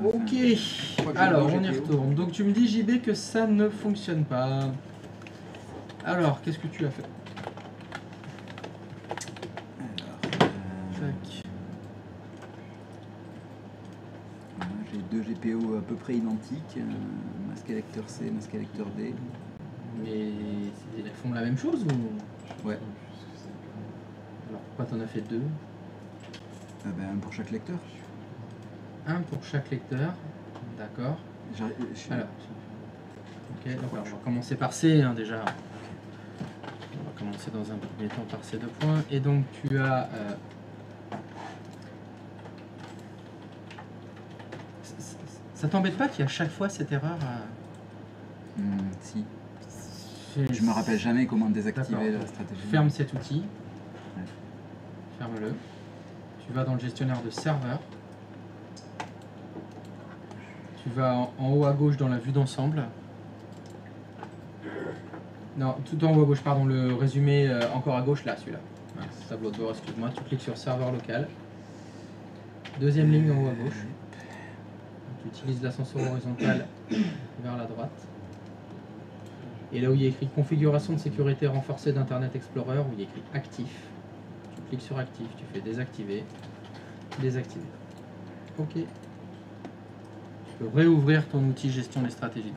Ok, alors on y retourne. Donc tu me dis JB que ça ne fonctionne pas. Alors, qu'est-ce que tu as fait? Tac. J'ai deux GPO à peu près identiques, masque électeur C, masque électeur D. Mais elles font la même chose ou... Ouais. Alors pourquoi t'en as fait deux? Un pour chaque lecteur. Un pour chaque lecteur, d'accord. Alors, ok, donc alors, on va commencer par C hein, déjà. On va commencer dans un premier temps par ces 2 points. Et donc tu as... Ça t'embête pas qu'il y a à chaque fois cette erreur à... Si. Je me rappelle jamais comment désactiver la stratégie. Ferme cet outil. Ouais. Ferme-le. Tu vas dans le gestionnaire de serveur. Tu vas en haut à gauche dans la vue d'ensemble. Non, tout en haut à gauche, pardon, le résumé encore à gauche, là, celui-là. Ouais, tableau de bord, excuse-moi. Tu cliques sur serveur local. Deuxième ligne en haut à gauche. Tu utilises l'ascenseur horizontal vers la droite. Et là où il y a écrit configuration de sécurité renforcée d'Internet Explorer, où il y a écrit actif, tu cliques sur actif, tu fais désactiver, désactiver. Ok. Tu peux réouvrir ton outil gestion des stratégies.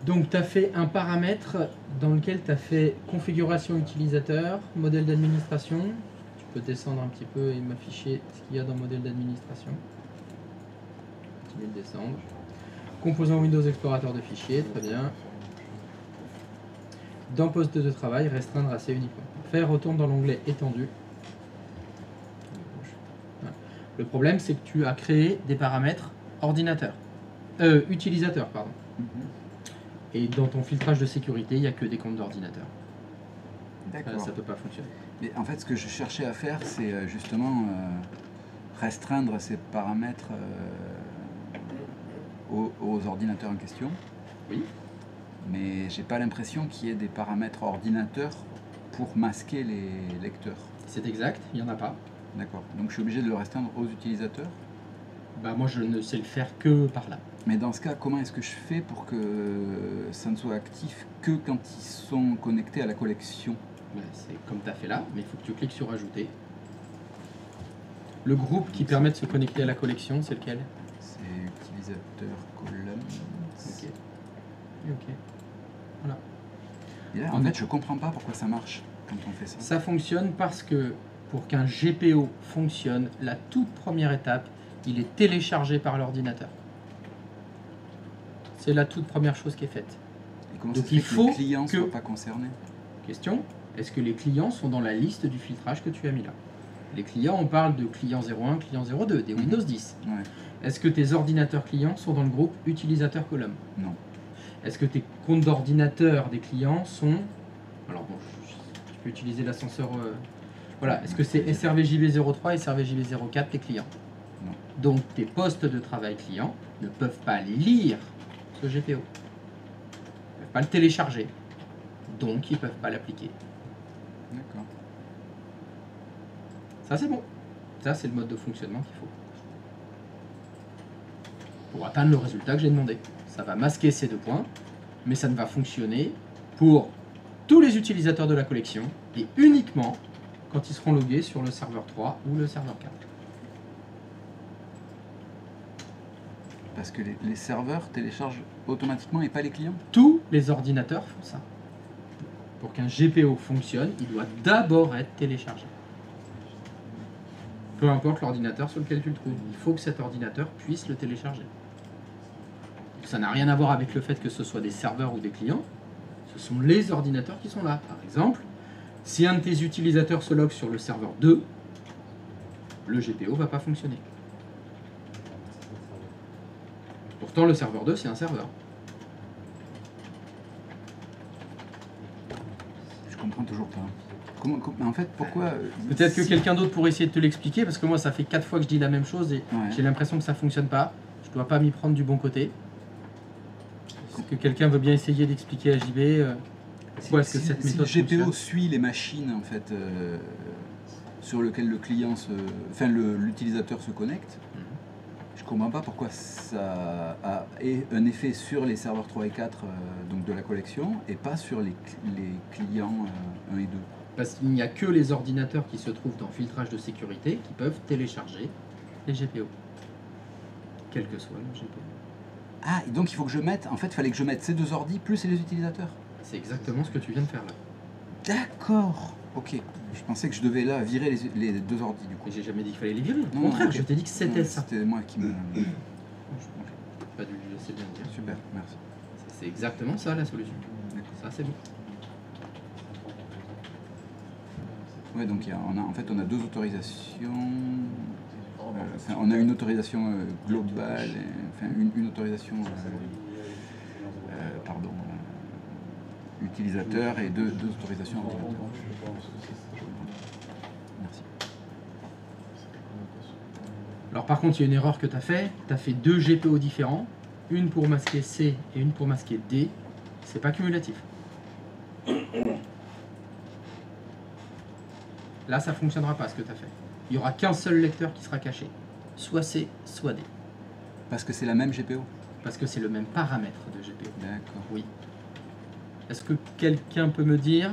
Donc tu as fait un paramètre dans lequel tu as fait configuration utilisateur, modèle d'administration. Tu peux descendre un petit peu et m'afficher ce qu'il y a dans modèle d'administration. Continue de descendre. Composant Windows Explorateur de fichiers, très bien. Dans poste de travail, restreindre à C uniquement. Faire retourne dans l'onglet étendu. Le problème c'est que tu as créé des paramètres ordinateur. Utilisateur, pardon. Et dans ton filtrage de sécurité, il n'y a que des comptes d'ordinateur. D'accord. Ça ne peut pas fonctionner. Mais en fait, ce que je cherchais à faire, c'est justement restreindre ces paramètres aux ordinateurs en question. Oui. Mais j'ai pas l'impression qu'il y ait des paramètres ordinateurs pour masquer les lecteurs. C'est exact, il n'y en a pas. D'accord. Donc je suis obligé de le restreindre aux utilisateurs? Bah moi je ne sais le faire que par là. Mais dans ce cas, comment est-ce que je fais pour que ça ne soit actif que quand ils sont connectés à la collection? C'est comme tu as fait là, mais il faut que tu cliques sur ajouter. Le groupe qui permet de se connecter à la collection, c'est lequel? C'est utilisateur colonne. Ok. Ok. Voilà. Et là, en fait, je comprends pas pourquoi ça marche quand on fait ça. Ça fonctionne parce que pour qu'un GPO fonctionne, la toute première étape, il est téléchargé par l'ordinateur. C'est la toute première chose qui est faite. Et comment Donc ça se fait que les clients ne soient pas concernés? Question, est-ce que les clients sont dans la liste du filtrage que tu as mis là? Les clients, on parle de client 01, client 02, des Windows 10. Ouais. Est-ce que tes ordinateurs clients sont dans le groupe utilisateur column? Non. Est-ce que tes comptes d'ordinateur des clients sont... Alors bon, tu peux utiliser l'ascenseur... Voilà, est-ce que c'est SRVJB03 et SRVJB04 tes clients? Non. Donc tes postes de travail clients ne peuvent pas lire ce GPO. Ils ne peuvent pas le télécharger. Donc ils ne peuvent pas l'appliquer. D'accord. Ça c'est bon. Ça c'est le mode de fonctionnement qu'il faut. Pour atteindre le résultat que j'ai demandé. Ça va masquer ces 2 points, mais ça ne va fonctionner pour tous les utilisateurs de la collection et uniquement quand ils seront logués sur le serveur 3 ou le serveur 4. Parce que les serveurs téléchargent automatiquement et pas les clients? Tous les ordinateurs font ça. Pour qu'un GPO fonctionne, il doit d'abord être téléchargé. Peu importe l'ordinateur sur lequel tu le trouves, il faut que cet ordinateur puisse le télécharger. Ça n'a rien à voir avec le fait que ce soit des serveurs ou des clients. Ce sont les ordinateurs qui sont là. Par exemple, si un de tes utilisateurs se logue sur le serveur 2, le GPO ne va pas fonctionner. Pourtant, le serveur 2, c'est un serveur. Je comprends toujours pas. En fait, pourquoi... Peut-être que quelqu'un d'autre pourrait essayer de te l'expliquer, parce que moi, ça fait 4 fois que je dis la même chose et Ouais. j'ai l'impression que ça ne fonctionne pas. Je ne dois pas m'y prendre du bon côté. Est-ce que quelqu'un veut bien essayer d'expliquer à JB pourquoi est-ce que cette méthode si le GPO fonctionne? suit les machines en fait, sur lesquelles le client l'utilisateur se connecte, je comprends pas pourquoi ça a un effet sur les serveurs 3 et 4 donc de la collection et pas sur les clients 1 et 2. Parce qu'il n'y a que les ordinateurs qui se trouvent dans filtrage de sécurité qui peuvent télécharger les GPO. Quel que soit le GPO. Ah, et donc il faut que je mette, en fait, il fallait que je mette ces 2 ordis plus les utilisateurs. C'est exactement ce que tu viens de faire là. D'accord. Ok. Je pensais que je devais là virer les 2 ordis du coup. Mais j'ai jamais dit qu'il fallait les virer. Au Non, contraire, ok. je t'ai dit que c'était Non, ça. C'était moi qui me... Pas dû le laisser bien dire. Super, merci. C'est exactement ça la solution. D'accord. Ça c'est bon. Ouais, donc on a 2 autorisations. Enfin, on a une autorisation globale, une autorisation utilisateur et deux autorisations ordinateur. Merci. Alors par contre, il y a une erreur que tu as fait. Tu as fait 2 GPO différents. Une pour masquer C et une pour masquer D. C'est pas cumulatif. Là, ça fonctionnera pas ce que tu as fait. Il n'y aura qu'un seul lecteur qui sera caché. Soit C, soit D. Parce que c'est la même GPO. Parce que c'est le même paramètre de GPO. D'accord. Oui. Est-ce que quelqu'un peut me dire...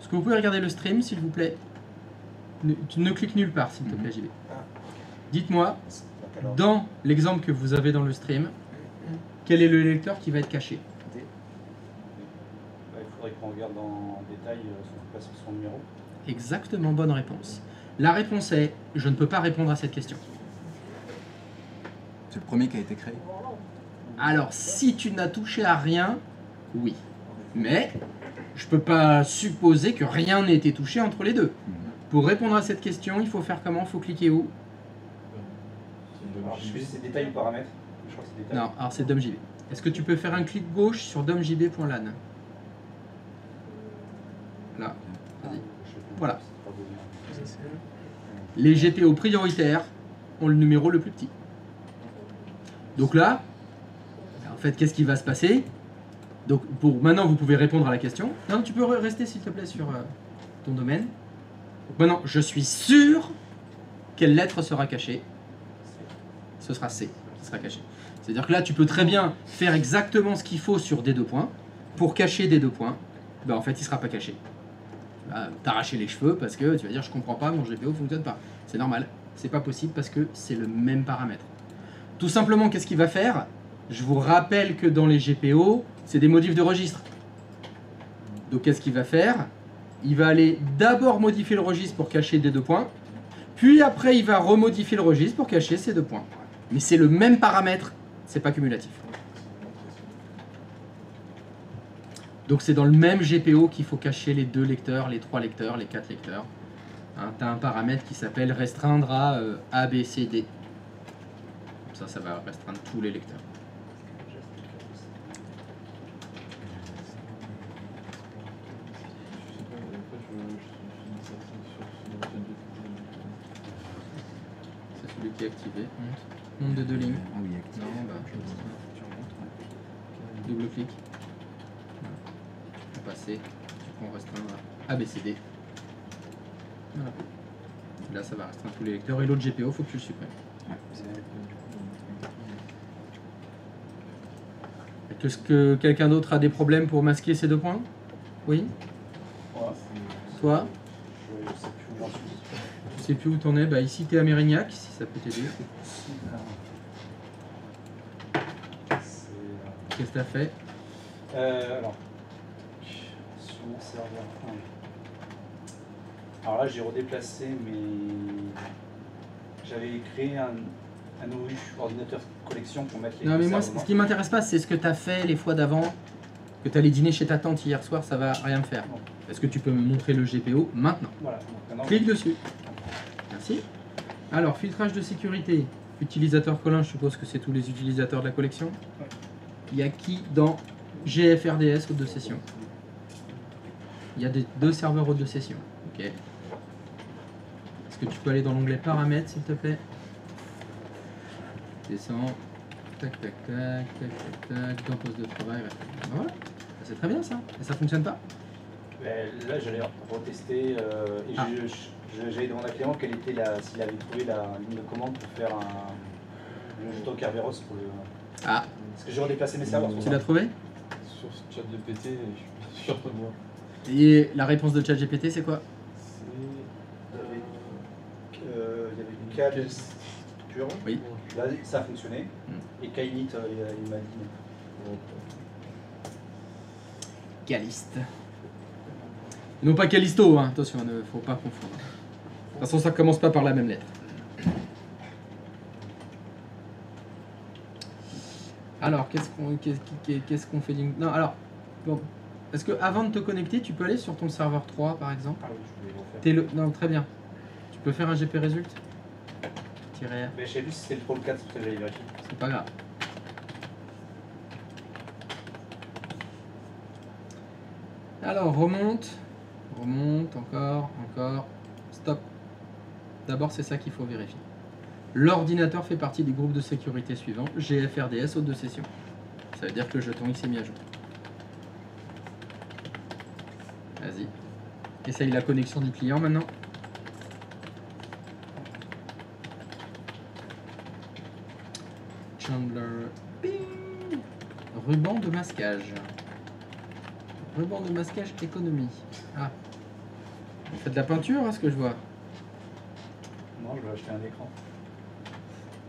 Est-ce que vous pouvez regarder le stream, s'il vous plaît? Tu ne cliques nulle part, s'il te plaît, JB. Dites-moi, dans l'exemple que vous avez dans le stream, quel est le lecteur qui va être caché? Il faudrait qu'on regarde en détail son numéro. Exactement, bonne réponse. La réponse est, je ne peux pas répondre à cette question. C'est le premier qui a été créé. Alors, si tu n'as touché à rien, oui. Mais, je ne peux pas supposer que rien n'ait été touché entre les deux. Pour répondre à cette question, il faut faire comment? Il faut cliquer où? Alors, je sais c'est détails ou paramètres. Je crois que c'est détails. Non, alors c'est DOMJB. Est-ce que tu peux faire un clic gauche sur domjb.lan? Là, vas-y. Voilà. Les GPO prioritaires ont le numéro le plus petit. Donc là, en fait, qu'est-ce qui va se passer? Donc maintenant, vous pouvez répondre à la question. Non, tu peux rester s'il te plaît sur ton domaine. Donc maintenant, je suis sûr quelle lettre sera cachée. Ce sera C qui sera caché. C'est-à-dire que là, tu peux très bien faire exactement ce qu'il faut sur des 2 points. Pour cacher des 2 points, ben, en fait, il ne sera pas caché. Tu vas t'arracher les cheveux parce que tu vas dire je comprends pas, mon GPO ne fonctionne pas. C'est normal, c'est pas possible parce que c'est le même paramètre. Tout simplement, qu'est-ce qu'il va faire? Je vous rappelle que dans les GPO, c'est des modifs de registre. Donc qu'est-ce qu'il va faire? Il va aller d'abord modifier le registre pour cacher des 2 points, puis après il va remodifier le registre pour cacher ces 2 points. Mais c'est le même paramètre, c'est pas cumulatif. Donc c'est dans le même GPO qu'il faut cacher les 2 lecteurs, les 3 lecteurs, les 4 lecteurs. Hein, tu as un paramètre qui s'appelle restreindre à A, B, C, D. Comme ça va restreindre tous les lecteurs. C'est celui qui est activé. Nombre de 2 lignes. Ah oui, actif. Non, bah, tu remontes. Double clic. Tu peux passer. Tu prends restreindre à ABCD. Voilà. Là, ça va restreindre tous les lecteurs. Et l'autre GPO, faut que tu le supprimes. Est-ce que quelqu'un d'autre a des problèmes pour masquer ces 2 points? Oui? Voilà. Toi? Je sais plus où j'en suis. Tu sais plus où t'en es? Bah ici, t'es à Mérignac, si ça peut t'aider. Qu'est-ce que t'as fait? Alors, sur mon serveur 1. Alors là, j'ai redéplacé, mais j'avais créé un OU ordinateur collection pour mettre les. Non, mais moi, serveurs. ce qui m'intéresse pas, c'est ce que t'as fait les fois d'avant, que t'allais dîner chez ta tante hier soir, ça va rien me faire. Non. Est-ce que tu peux me montrer le GPO maintenant? Voilà. Donc, maintenant, Clique dessus. Merci. Alors, filtrage de sécurité. Utilisateur Colin, je suppose que c'est tous les utilisateurs de la collection. Ouais. Il y a qui dans GFRDS hôte de session? Il y a 2 serveurs hôte de session. Ok. Est-ce que tu peux aller dans l'onglet paramètres, s'il te plaît? Descends. tac, tac, tac, tac, tac, tac, dans poste de travail. Ben voilà, c'est très bien ça. Et ça fonctionne pas? Là, j'allais retester et j'allais demander à la cliente quelle était s'il avait trouvé la ligne de commande pour faire un jeton Kerberos pour le. Ah, Parce que j'ai redéplacé mes serveurs. tu l'as trouvé? Sur ce chat GPT, je suis sûr de moi. Et la réponse de ChatGPT, c'est quoi? Il y avait Cal pur. Oui. Là, ça a fonctionné. Et Kainit, il m'a dit. Caliste. Non pas Callisto, hein. Attention, ne faut pas confondre. De toute façon, ça commence pas par la même lettre. Alors, qu'est-ce qu'on fait? Non, alors, bon, est-ce que avant de te connecter, tu peux aller sur ton serveur 3, par exemple? Ah oui, je voulais le faire. Non, très bien. Tu peux faire un GP Result? -R. Mais je sais plus si c'était le Pro 4, c'est pour ça que j'allais vérifier. C'est pas grave. Alors, remonte, encore, stop. D'abord, c'est ça qu'il faut vérifier. L'ordinateur fait partie des groupes de sécurité suivants, GFRDS, hôte de session. Ça veut dire que le jeton X est mis à jour. Vas-y. Essaye la connexion du client maintenant. Chandler. Ping. Ruban de masquage. Ruban de masquage économie. Ah. On fait de la peinture, hein, ce que je vois. Non, je vais acheter un écran.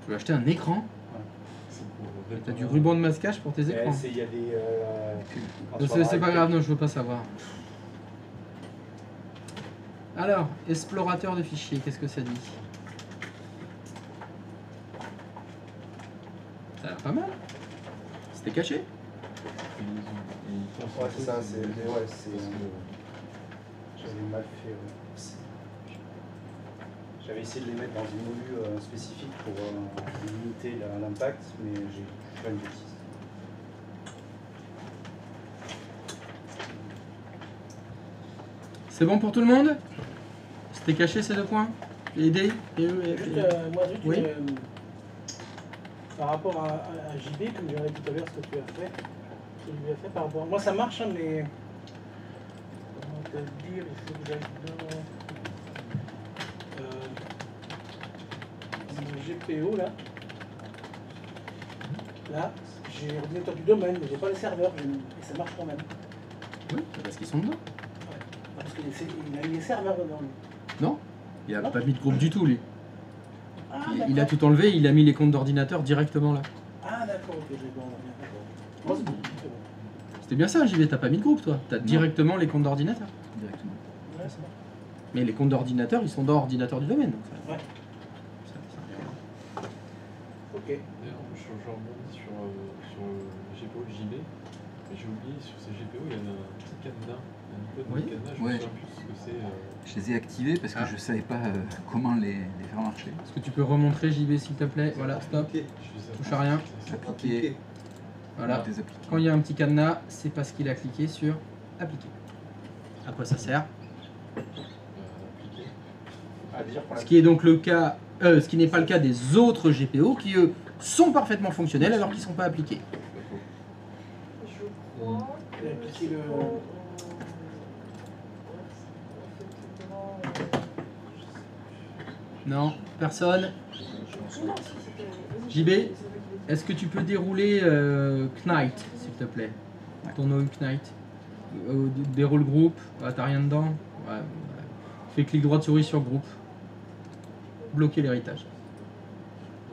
Tu veux acheter un écran? C'est pour T'as du ruban de masquage pour tes écrans? Il y a des. C'est pas grave, non, je veux pas savoir. Alors, explorateur de fichiers, qu'est-ce que ça dit? Ça a l'air pas mal. C'était caché? Ouais, c'est ça, c'est. Ouais, c'est. J'avais mal fait. J'avais essayé de les mettre dans une module spécifique pour limiter l'impact, mais j'ai fait une bêtise. C'est bon pour tout le monde? C'était caché ces deux points? Aider? Juste, moi, juste Oui. par rapport à JB, comme j'aurais tout à l'heure ce que tu as fait, ce que je lui ai fait par rapport. Moi, ça marche, hein, mais. Comment te dire? Il faut que j'aille dans. GPO là. Là, j'ai l'ordinateur du domaine, mais j'ai pas les serveurs, et ça marche quand même. Oui, c'est parce qu'ils sont dedans. Parce qu'il a mis les serveurs dedans. Lui. Non, il a pas mis de groupe du tout, lui. Ah, Il a tout enlevé, il a mis les comptes d'ordinateur directement là. Ah d'accord, ok, j'ai bon, d'accord. Moi, c'est bon, c'est bon. C'était bien ça, JV, t'as pas mis de groupe toi. T'as directement les comptes d'ordinateur. Directement. Ouais, c'est bon. Mais les comptes d'ordinateur, ils sont dans l'ordinateur du domaine. Donc ça, Ouais. Ok. D'ailleurs, je rebondis sur le GPO de JB. J'ai oublié, sur ces GPO, il y a un petit cadenas. Un code Oui. de cadenas, je Ouais. ne sais plus ce que c'est. Je les ai activés parce que Ah. je savais pas comment les faire marcher. est-ce que tu peux remontrer JV s'il te plaît? Voilà, stop. Je les ai- Touche à rien. Appliquer. Voilà. Des appliquer. Quand il y a un petit cadenas, c'est parce qu'il a cliqué sur appliquer. À quoi ça sert? Appliqué. À dire pour la. Ce qui est donc le cas, ce qui n'est pas le cas des autres GPO qui eux sont parfaitement fonctionnels alors qu'ils ne sont pas appliqués. Je crois. Il a appliqué le. Non, personne. Non, si c'était. JB, est-ce que tu peux dérouler Knight, s'il te plaît? Ton OU Knight. Déroule groupe. Ah, t'as rien dedans? Ouais, ouais. Fais clic droit de souris sur groupe. Bloquer l'héritage.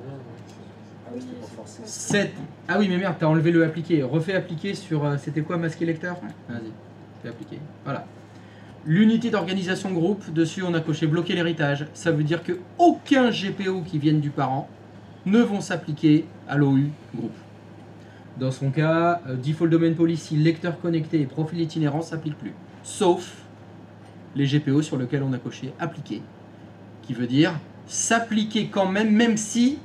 Ah oui, c'est pour ça. 7. Ah oui, mais merde, t'as enlevé le appliquer. Refais appliquer sur. C'était quoi, masquer lecteur? Vas-y, fais appliquer. Voilà. L'unité d'organisation groupe, dessus on a coché bloquer l'héritage. Ça veut dire que aucun GPO qui vienne du parent ne vont s'appliquer à l'OU groupe. Dans son cas, Default Domain Policy, lecteur connecté et profil itinérant s'appliquent plus. Sauf les GPO sur lesquels on a coché appliquer. Qui veut dire s'appliquer quand même, même si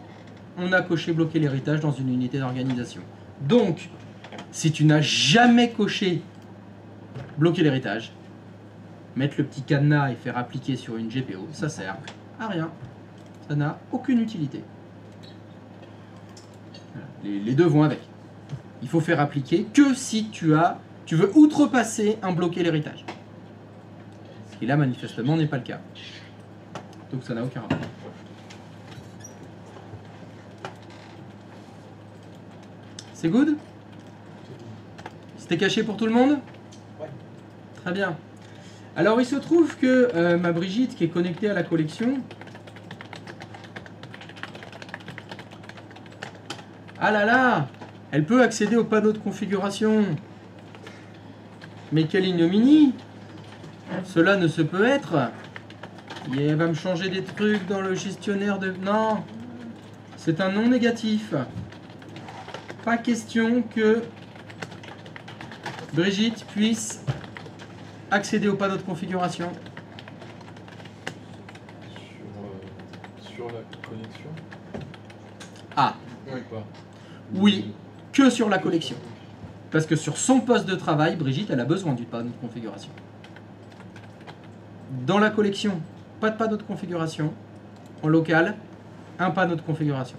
on a coché bloquer l'héritage dans une unité d'organisation. Donc, si tu n'as jamais coché bloquer l'héritage, mettre le petit cadenas et faire appliquer sur une GPO, ça sert à rien. Ça n'a aucune utilité. Voilà. Les deux vont avec. Il faut faire appliquer que si tu veux outrepasser un bloqué l'héritage. Ce qui là, manifestement, n'est pas le cas. Donc ça n'a aucun rapport. C'est good? C'était caché pour tout le monde? Ouais. Très bien. Alors il se trouve que ma Brigitte qui est connectée à la collection, ah là là, elle peut accéder au panneau de configuration. Mais quelle ignominie! Cela ne se peut être. Et elle va me changer des trucs dans le gestionnaire de... Non, c'est un non négatif. Pas question que Brigitte puisse accéder au panneau de configuration. Sur la connexion. Ah, Ou pas. oui, que sur la collection. Parce que sur son poste de travail, Brigitte, elle a besoin du panneau de configuration. Dans la collection, pas de panneau de configuration. En local, un panneau de configuration.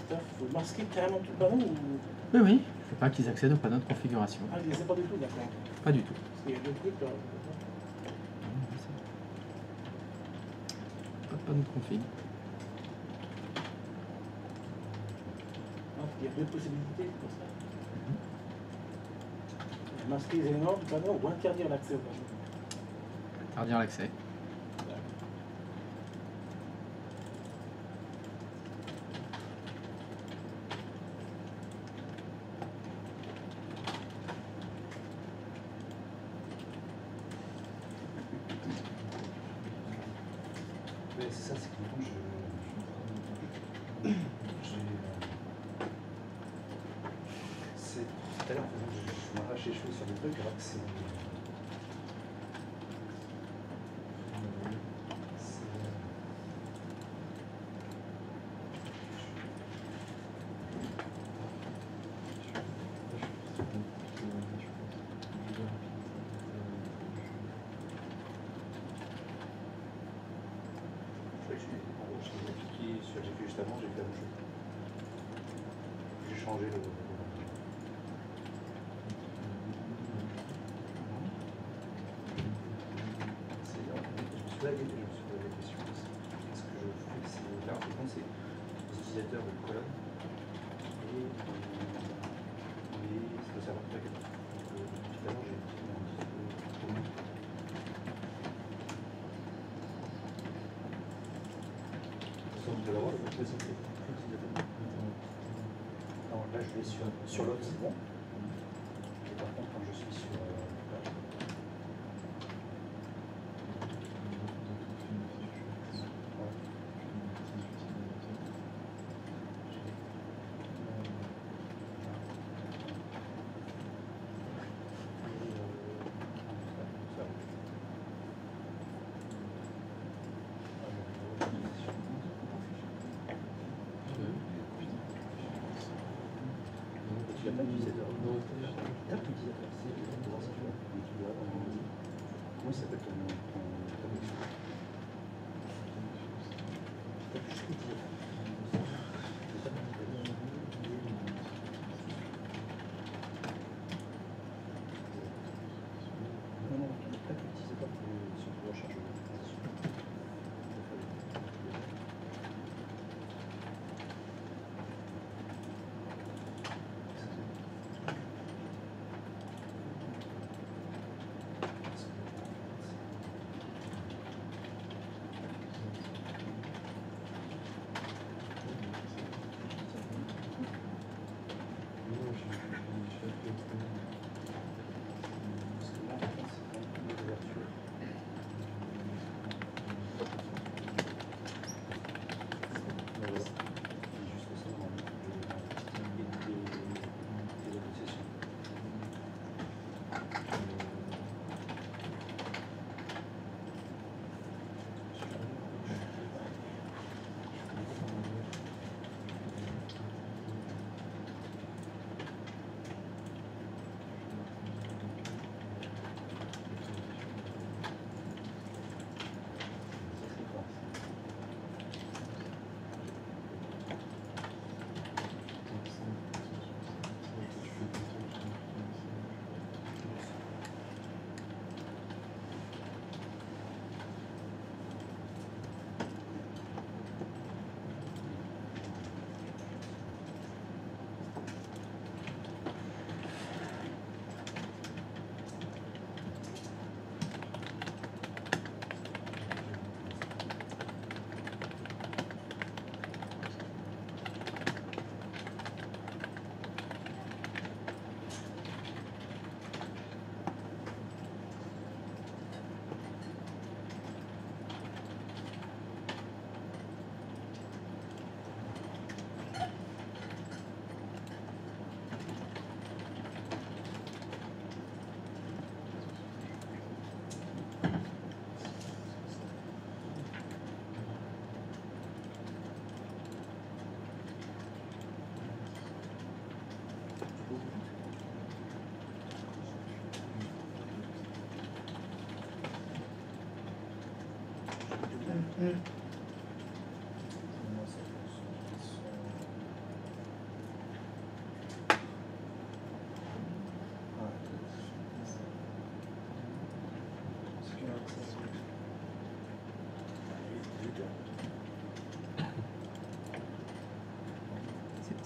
Il faut masquer carrément tout le panneau ou... Oui, oui. Il ne faut pas qu'ils accèdent au panneau de configuration. Ah, je ne les ai pas du tout, d'accord. Pas du tout. Parce qu'il y a deux trucs là. Pas de panneau de config. Il y a deux possibilités, c'est pour ça. Masquer les éléments du panneau ou interdire l'accès au panneau. Interdire l'accès. Ouais, c'est ça, c'est que maintenant c'est tout à l'heure, en fait, je m'arrache les cheveux sur des trucs, alors que c'est. En gros, j'ai appliqué sur j'ai fait juste avant, j'ai fait la même chose. J'ai changé le. Je me suis posé la question. Ce que je fais, c'est là, par contre, c'est les utilisateurs de colonne et c'est le serveur de paquet. Tout à l'heure, j'ai mis un petit peu commun. De l'avoir, le utilisateur. Non, là, je vais sur l'autre, c'est bon. Et par contre, quand je suis sur page, tu l'as pas utilisateur. T'as l'utilisateur, c'est dans cette là. Comment il s'appelle ton t'as plus juste l'utilisateur. Non, non, tu n'as pas l'utilisateur sur la recherche de parce que là, en fait, c'est quand même l'ouverture. Mais voilà. C'est juste ça, normalement. Des associations.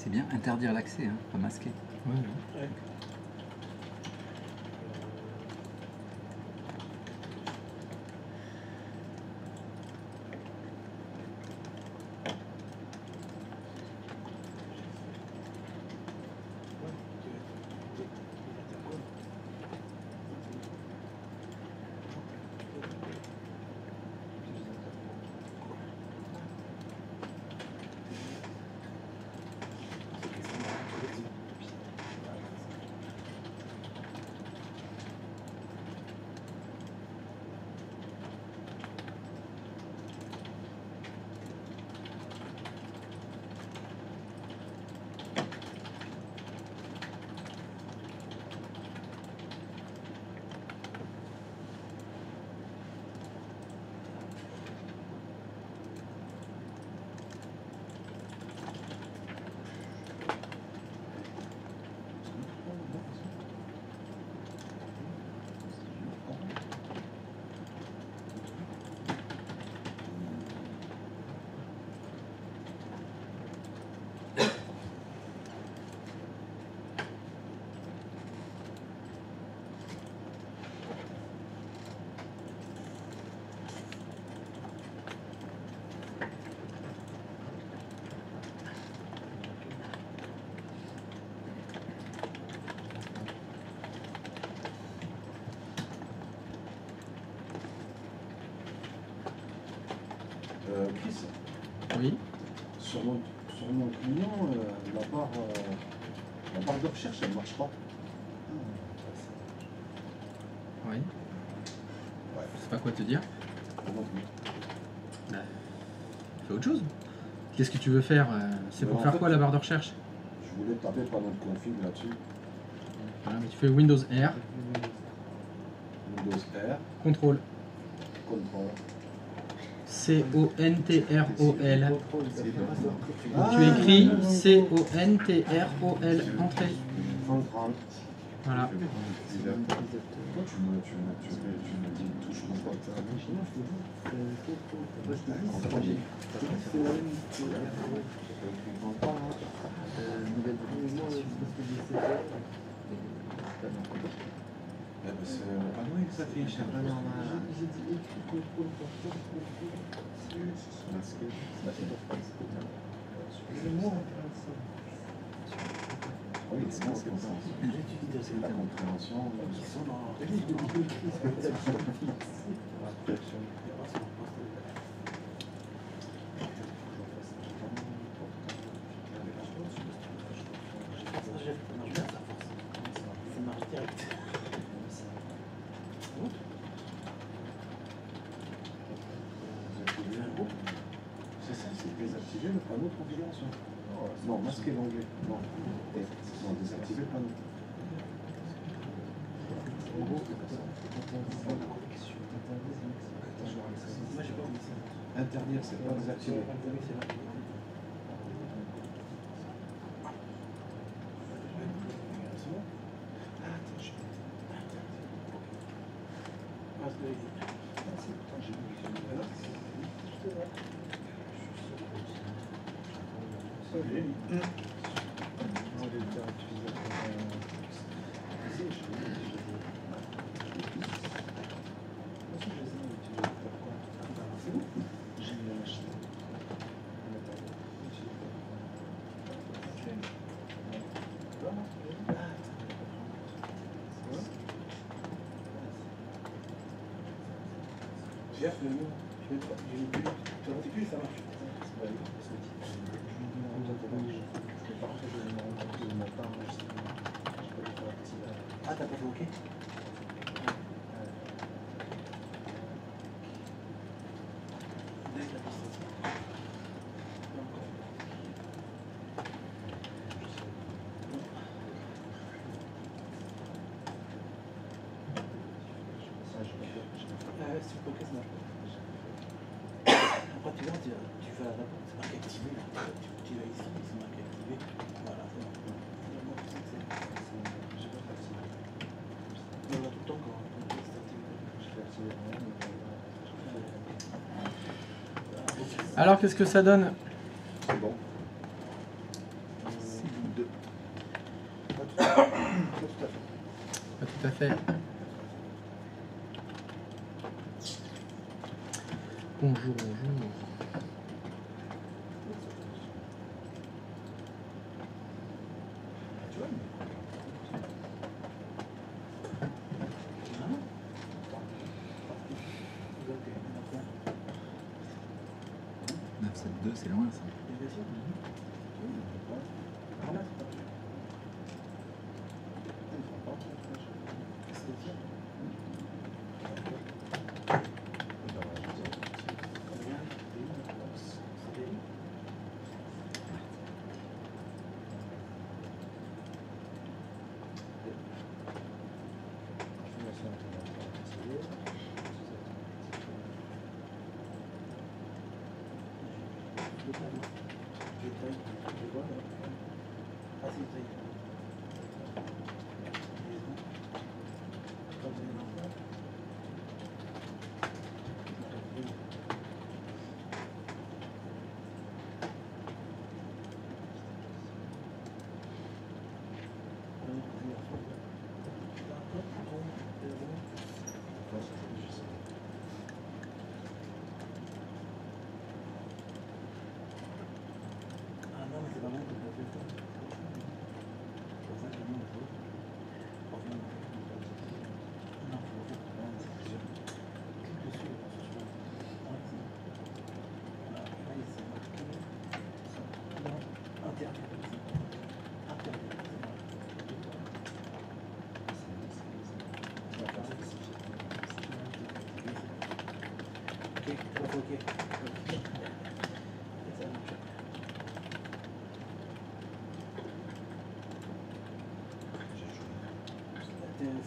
C'est bien, interdire l'accès, hein, pas masquer. Ouais, ouais. Ouais. Chris, Oui. sur mon client, la barre de recherche, elle ne marche pas. Oui. Ouais. Je sais pas quoi te dire. Comment Bah, fais autre chose. Qu'est-ce que tu veux faire C'est pour En faire fait, quoi la barre de recherche? Je voulais taper panneau de config là-dessus. Voilà, mais tu fais Windows R, Windows R, contrôle, contrôle. C-O-N-T-R-O-L. Ah, Tu écris C-O-N-T-R-O-L, entrée. 130. Voilà. Pourquoi tu me dis touche mon pote? Ah oui, ça fait cher. Oui, c'est la compréhension. Ça marche direct. C'est ça, c'est désactiver le panneau de configuration. Non, masquer l'onglet. Non, désactiver le panneau. Interdire, c'est pas désactiver. Jeff, le mot, je vais pas. Tu articules, ça marche. Ah, t'as pas fait OK? Si OK, ça marche pas. Après, tu vois, tu fais la réponse, c'est marqué activé. Tu vas ici, c'est marqué activé. Voilà, c'est bon. On a tout le temps quand Alors, qu'est-ce que ça donne? C'est bon. 2. Pas tout à fait. Pas tout à fait. Bonjour, bonjour. Tu vois, mais- 9-7-2, c'est loin ça.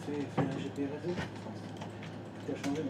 Fais un GP réseau. Tu as changé, non?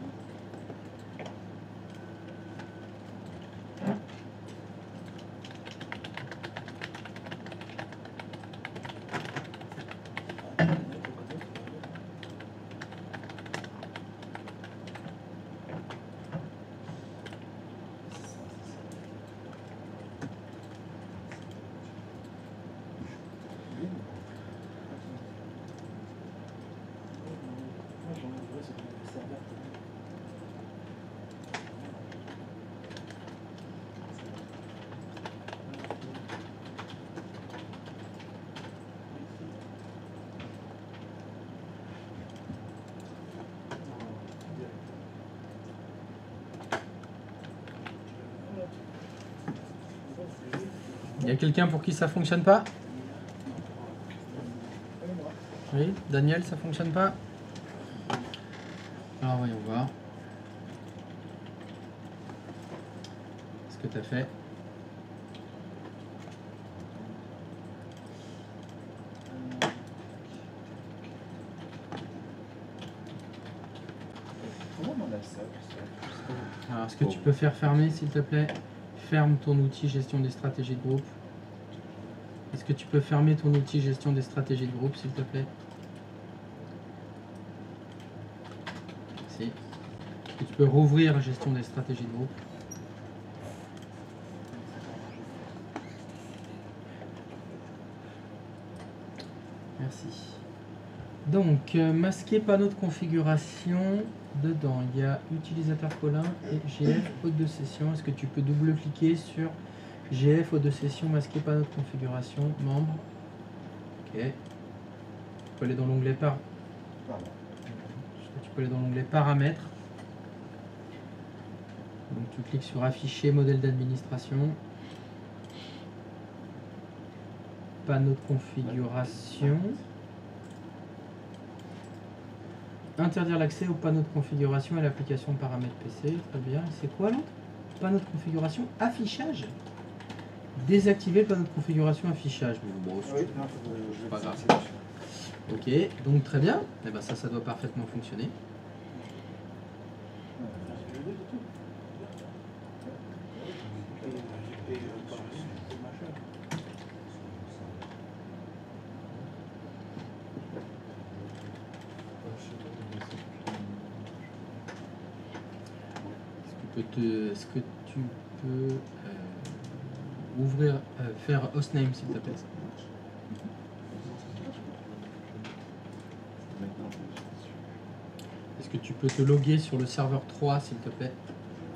Il y a quelqu'un pour qui ça fonctionne pas? Oui, Daniel, ça fonctionne pas? Alors voyons voir. Ce que tu as fait. Comment on a ça? Alors, est-ce que tu peux faire fermer, s'il te plaît? Ferme ton outil gestion des stratégies de groupe. Est-ce que tu peux fermer ton outil gestion des stratégies de groupe, s'il te plaît? Merci. Est-ce que tu peux rouvrir gestion des stratégies de groupe? Merci. Donc, masquer panneau de configuration. Dedans, il y a utilisateur Colin et GF hôte de session. Est-ce que tu peux double-cliquer sur GF hôte de session, masquer panneau de configuration, membre? Ok. Tu peux aller dans l'onglet tu peux aller dans l'onglet paramètres. Donc tu cliques sur afficher modèle d'administration. Panneau de configuration. Interdire l'accès au panneau de configuration et l'application paramètres PC. Très bien. C'est quoi l'autre? Panneau de configuration affichage. Désactiver le panneau de configuration affichage. Bon, c'est pas grave. Ok, donc très bien. Et ben ça doit parfaitement fonctionner. Est-ce que tu peux ouvrir, faire hostname s'il te plaît. Est-ce que tu peux te loguer sur le serveur 3 s'il te plaît,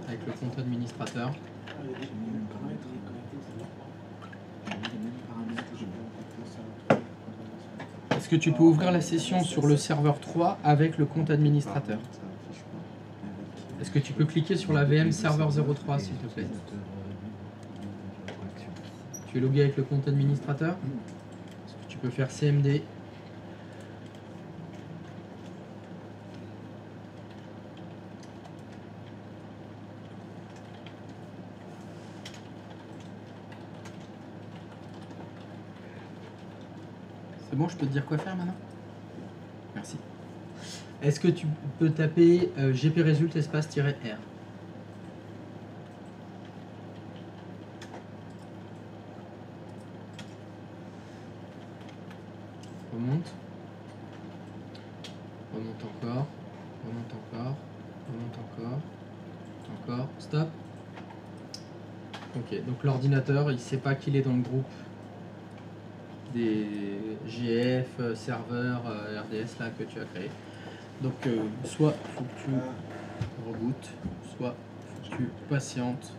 avec le compte administrateur? Il y a des paramètres connectés, ça marche pas. Les mêmes paramètres, je vais en fait ça. Est-ce que tu peux ouvrir la session sur le serveur 3 avec le compte administrateur? Ça affiche pas. Est-ce que tu peux cliquer sur la VM serveur 03 s'il te plaît? Tu es logué avec le compte administrateur? Est-ce que tu peux faire CMD? C'est bon, je peux te dire quoi faire maintenant? Merci. Est-ce que tu peux taper gpresult espace-r? Remonte. Remonte encore. Remonte encore. Remonte encore. Encore. Stop. Ok, donc l'ordinateur, il sait pas qu'il est dans le groupe des GF, serveurs, RDS là que tu as créé. Donc soit faut que tu rebootes, soit faut que tu patientes.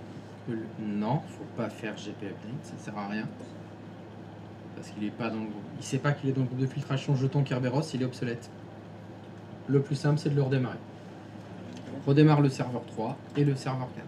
Non, faut pas faire GP update, ça sert à rien. Parce qu'il est pas dans le groupe. Il sait pas qu'il est dans le groupe de filtration jeton Kerberos, il est obsolète. Le plus simple c'est de le redémarrer. Redémarre le serveur 3 et le serveur 4.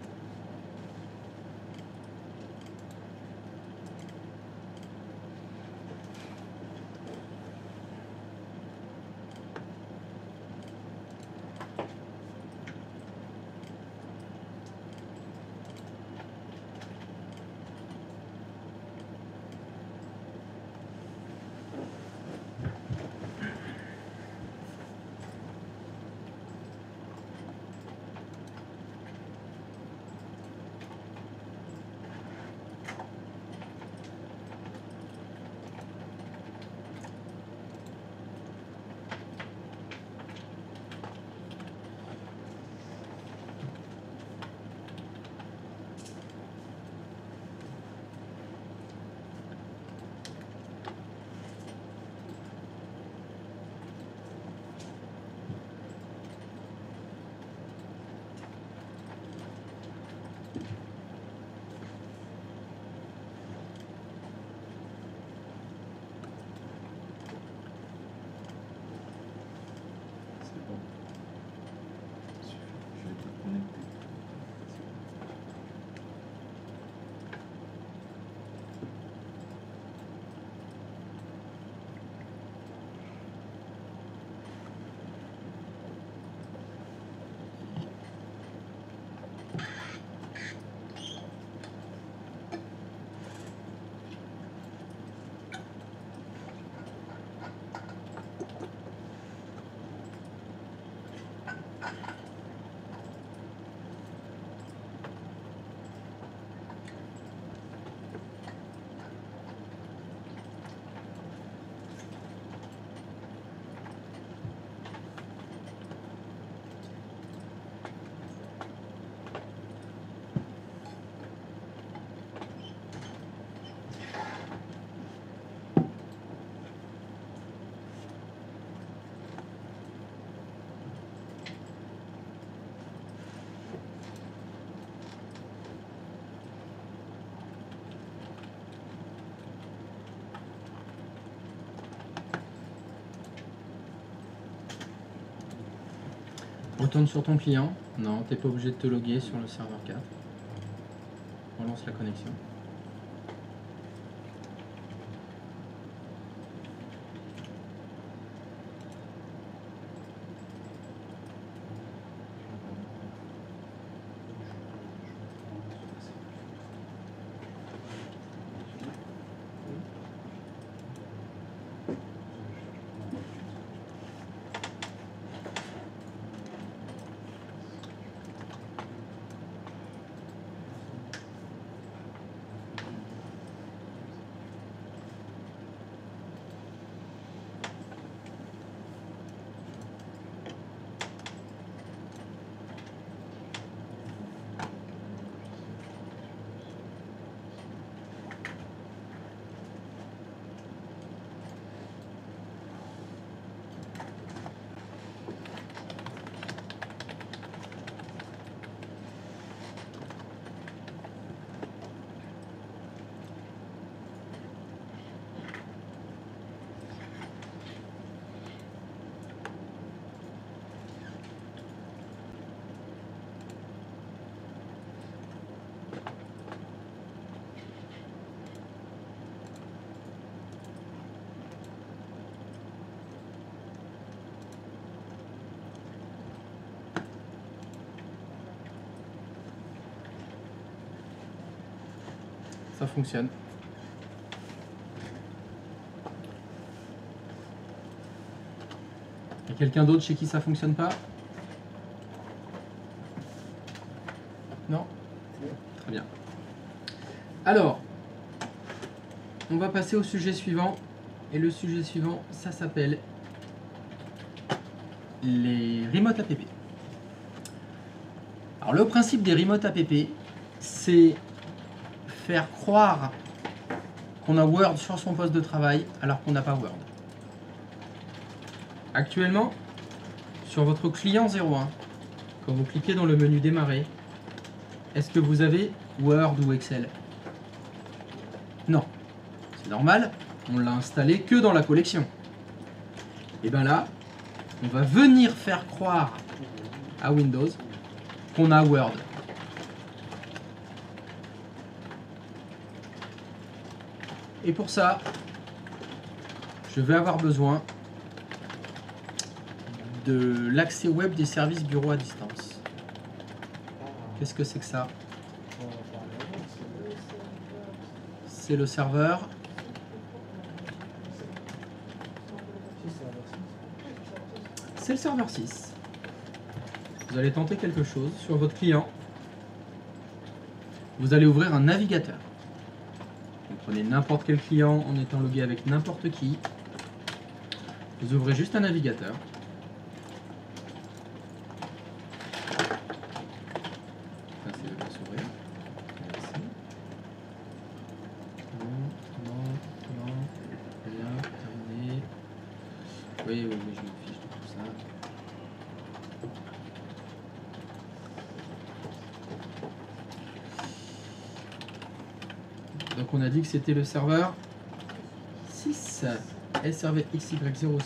C'est bon. Je vais te connecter. Retourne sur ton client. Non, t'es pas obligé de te loguer sur le serveur 4. Relance la connexion. ça fonctionne. Il y a quelqu'un d'autre chez qui ça fonctionne pas? Non? Très bien. Alors, on va passer au sujet suivant. Et le sujet suivant, ça s'appelle les remote app. Alors le principe des remote app, c'est faire croire qu'on a Word sur son poste de travail alors qu'on n'a pas Word. Actuellement, sur votre client 01, quand vous cliquez dans le menu démarrer, est-ce que vous avez Word ou Excel? Non. C'est normal, on l'a installé que dans la collection. Et bien là, on va venir faire croire à Windows qu'on a Word. Et pour ça, je vais avoir besoin de l'accès web des services bureau à distance. Qu'est-ce que c'est que ça? C'est le serveur. C'est le serveur 6. Vous allez tenter quelque chose sur votre client. Vous allez ouvrir un navigateur. Vous prenez n'importe quel client en étant logué avec n'importe qui. Vous ouvrez juste un navigateur. Ça, c'est le s'ouvrir. Merci. Non, rien, terminé. Oui, je m'en fiche de tout ça. Donc on a dit que c'était le serveur 6, SRV XY06.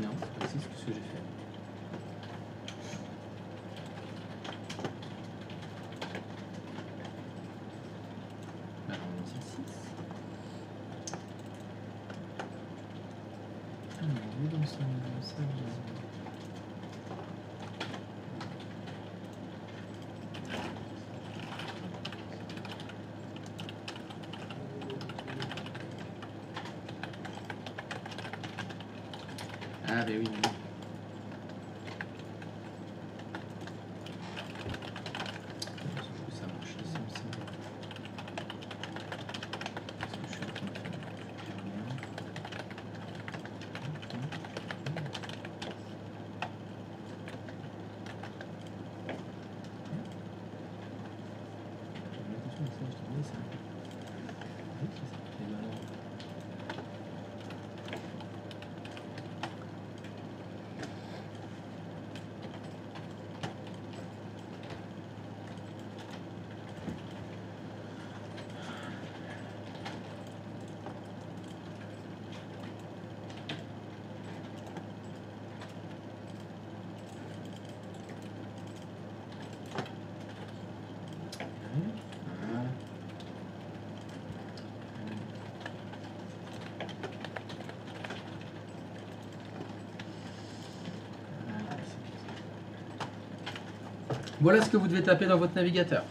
Non, c'est pas ici ce que j'ai fait. Alors, on dit 6. Alors, où dans son serveur? Ah, ben oui. Ça marche, ça me semble. Qu'est-ce que je suis en train de faire? Voilà ce que vous devez taper dans votre navigateur.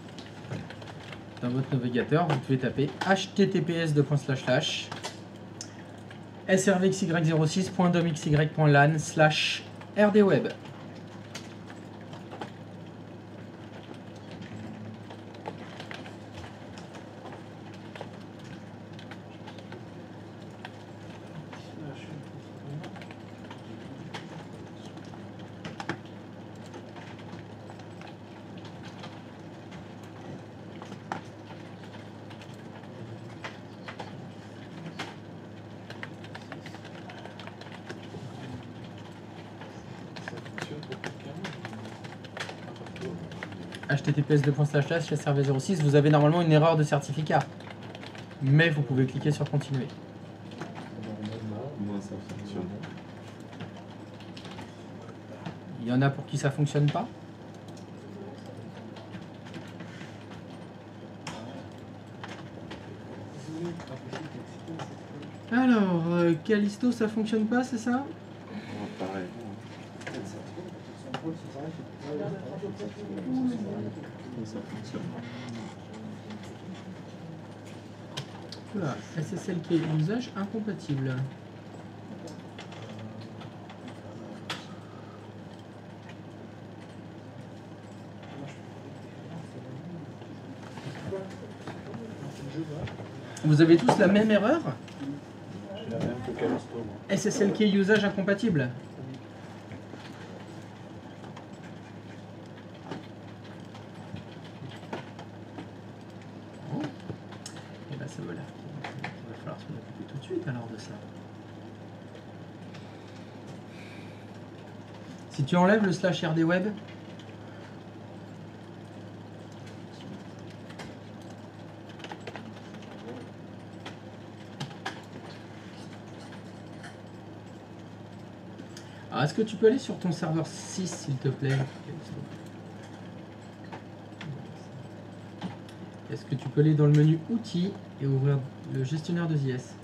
Dans votre navigateur, vous devez taper https://srvxy06.domxy.lan/rdweb. https://srv06, vous avez normalement une erreur de certificat. Mais vous pouvez cliquer sur continuer. Moi, ça fonctionne. Il y en a pour qui ça fonctionne pas. Alors, Callisto, ça fonctionne pas, c'est ça? Pareil. Voilà, SSL qui est usage incompatible. Vous avez tous la même erreur? J'ai la même que Callisto, moi. SSL qui est usage incompatible. Oh. Et ben ça va là. Il va falloir s'en occuper tout de suite alors de ça. Si tu enlèves le slash RD web, alors, est-ce que tu peux aller sur ton serveur 6 s'il te plaît? Est-ce que tu peux aller dans le menu outils et ouvrir le gestionnaire de JS?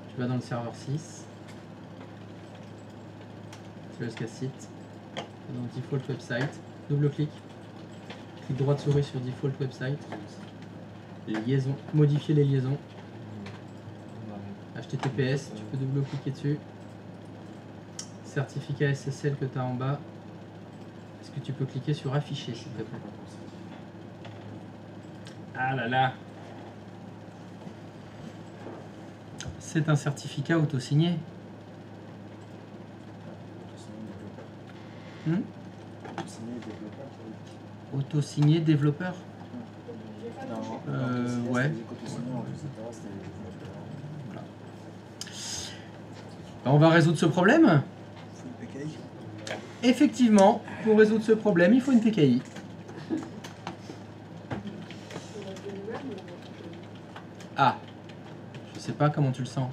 Tu vas dans le serveur 6. Tu vas jusqu'à site. Dans default website. Double-clic. Clic droit de souris sur default website. Liaison. Modifier les liaisons. HTTPS, tu peux double-cliquer dessus. Certificat SSL que tu as en bas. Est-ce que tu peux cliquer sur afficher s'il te plaît? Ah là là! C'est un certificat auto-signé. Auto-signé développeur? Ouais. On va résoudre ce problème. Effectivement, pour résoudre ce problème, il faut une PKI. Ah, je sais pas comment tu le sens.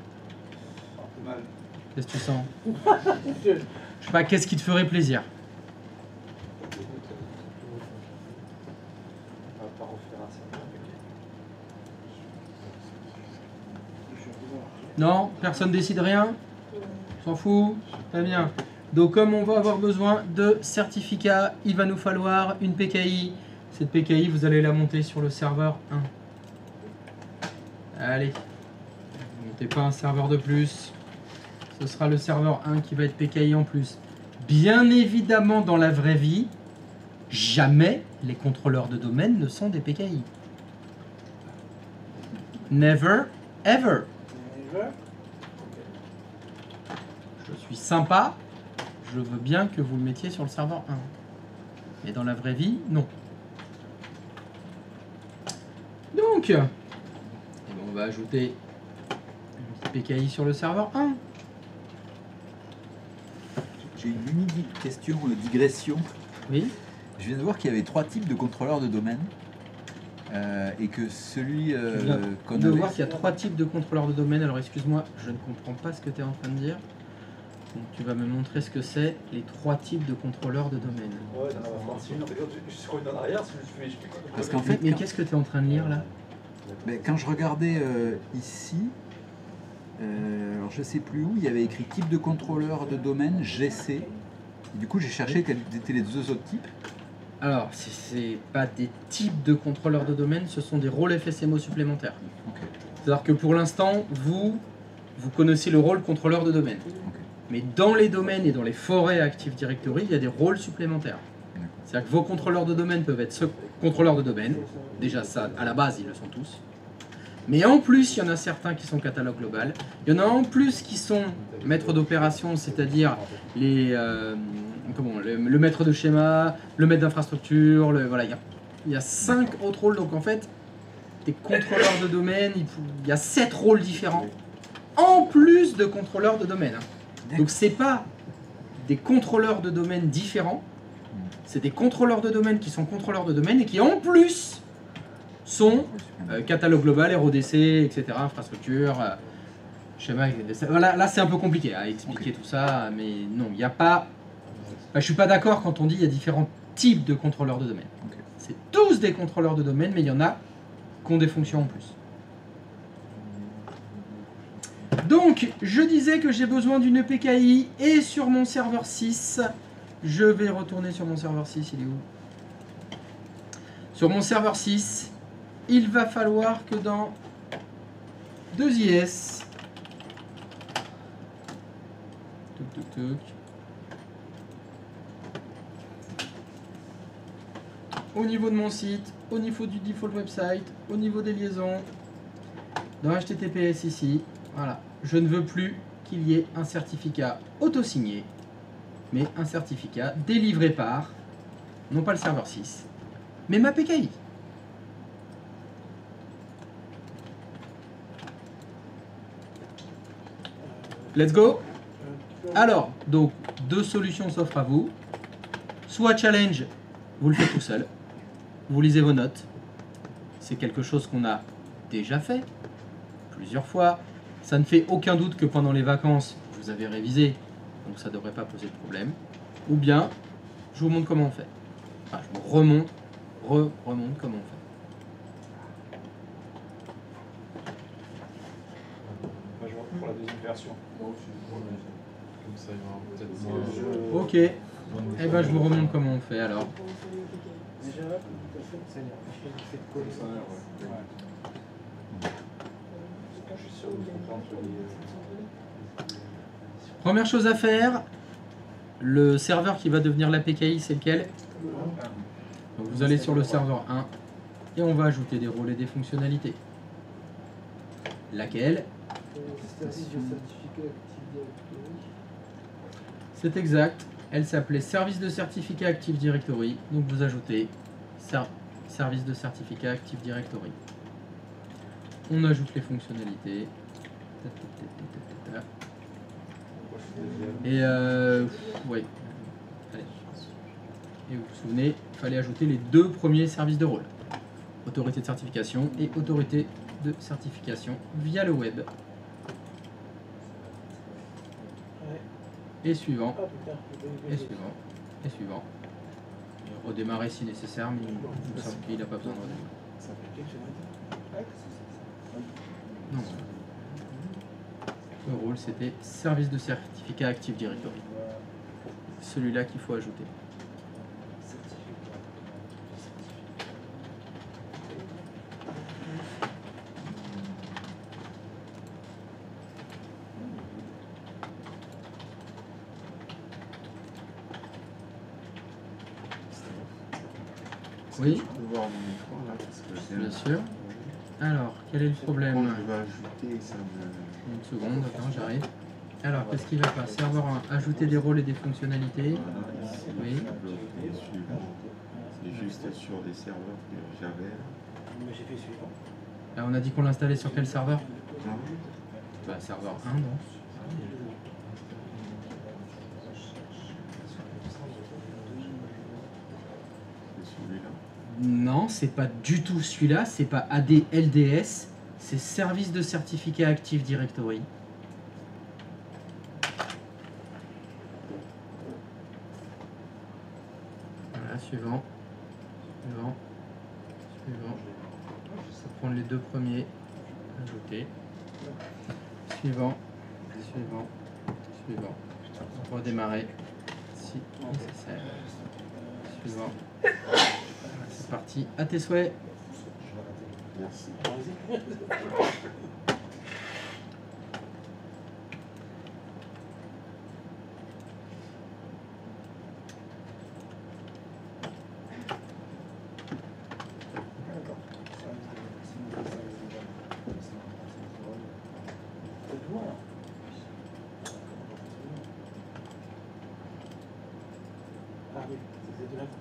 Qu'est-ce que tu sens? Je sais pas, qu'est-ce qui te ferait plaisir? On va pas refaire un serveur PKI. Non, personne décide rien. S'en fout. Très bien. Donc comme on va avoir besoin de certificats, il va nous falloir une PKI. Cette PKI, vous allez la monter sur le serveur 1. Allez. Ne montez pas un serveur de plus. Ce sera le serveur 1 qui va être PKI en plus. Bien évidemment, dans la vraie vie, jamais les contrôleurs de domaine ne sont des PKI. Never, ever. Je suis sympa, je veux bien que vous le mettiez sur le serveur 1. Mais dans la vraie vie, non. Donc, on va ajouter une PKI sur le serveur 1. J'ai une unique question, digression. Oui. Je viens de voir qu'il y avait 3 types de contrôleurs de domaine. Et que celui qu'on de avait... voir qu'il y a 3 types de contrôleurs de domaine. Alors excuse-moi, je ne comprends pas ce que tu es en train de dire. Donc tu vas me montrer ce que c'est, les 3 types de contrôleurs de domaine. Ouais, t'en as pas une. Je suis revenu en arrière, je fais quoi? Parce qu'en fait, Mais qu'est-ce que tu es en train de lire là? quand je regardais ici, alors je sais plus où, il y avait écrit type de contrôleur de domaine GC. Et du coup, j'ai cherché quels étaient les 2 autres types. Alors, c'est pas des types de contrôleurs de domaine, ce sont des rôles FSMO supplémentaires. Okay. C'est-à-dire que pour l'instant, vous connaissez le rôle contrôleur de domaine. Okay. Mais dans les domaines et dans les forêts Active Directory, il y a des rôles supplémentaires. C'est-à-dire que vos contrôleurs de domaine peuvent être contrôleurs de domaine. Déjà, ça, à la base, ils le sont tous. Mais en plus, il y en a certains qui sont catalogue global. Il y en a en plus qui sont maîtres d'opération, c'est-à-dire les, le maître de schéma, le maître d'infrastructure. Voilà, il y a 5 autres rôles. Donc en fait, des contrôleurs de domaine, il y a 7 rôles différents. En plus de contrôleurs de domaine. Donc c'est pas des contrôleurs de domaine différents. C'est des contrôleurs de domaine qui sont contrôleurs de domaine et qui en plus sont catalogue global, RODC, etc., infrastructure, schéma, voilà, là c'est un peu compliqué à expliquer tout ça, mais non, il n'y a pas... je suis pas d'accord quand on dit il y a différents types de contrôleurs de domaine. c'est tous des contrôleurs de domaine, mais il y en a qui ont des fonctions en plus. Donc, je disais que j'ai besoin d'une PKI et sur mon serveur 6, je vais retourner sur mon serveur 6, il est où? Sur mon serveur 6, il va falloir que dans 2IS, au niveau de mon site, au niveau du default website, au niveau des liaisons, dans HTTPS ici, voilà, je ne veux plus qu'il y ait un certificat auto-signé, mais un certificat délivré par, non pas le serveur 6, mais ma PKI. Let's go. Alors, donc, deux solutions s'offrent à vous. Soit challenge, vous le faites tout seul. Vous lisez vos notes. C'est quelque chose qu'on a déjà fait plusieurs fois. Ça ne fait aucun doute que pendant les vacances, vous avez révisé. Donc ça ne devrait pas poser de problème. Ou bien, je vous montre comment on fait. Enfin, je vous remonte comment on fait. Moi, je vois pour la deuxième version. Comme ça, il y aura peut-être moins. Ok. Eh ben, je vous remonte comment on fait alors. Déjà, tout à fait, ça y est, je fais coller ça. Je suis sûr de comprendre entre les. Première chose à faire, le serveur qui va devenir la PKI, c'est lequel? Donc vous allez sur le serveur 1 et on va ajouter des rôles et des fonctionnalités. Laquelle? C'est exact. Elle s'appelait Service de certificat Active Directory. Donc vous ajoutez Service de certificat Active Directory. On ajoute les fonctionnalités. Et ouais. Allez. Et vous vous souvenez, il fallait ajouter les deux premiers services de rôle. Autorité de certification et autorité de certification via le web. Et suivant. Ah putain, Et suivant. Et suivant. Et redémarrer si nécessaire, mais il me semble qu'il n'a pas besoin de redémarrer. Non. Le rôle c'était service de certificat Active Directory. Celui-là qu'il faut ajouter. Oui, Je peux voir mon écran là parce que je bien sûr. Alors, quel est le problème? Quand je vais ajouter, ça me. Une seconde, attends, j'arrive. Alors, qu'est-ce qui va pas? Serveur 1, ajouter des rôles et des fonctionnalités. Voilà, ici, Oui. je bloque suivant. C'est juste sur des serveurs que j'avais. Mais j'ai fait suivant. Là, on a dit qu'on l'installait sur quel serveur? Non, Bah, serveur 1, donc. c'est celui-là. Non, c'est pas du tout celui-là, c'est pas AD LDS, c'est Service de certificat Active Directory. Voilà, suivant. Suivant. Suivant. Ça prend les deux premiers. Ajouter. Suivant. Suivant. Suivant. Redémarrer si nécessaire. Suivant. C'est parti, à tes souhaits. Merci. Ah oui, c'est de là que je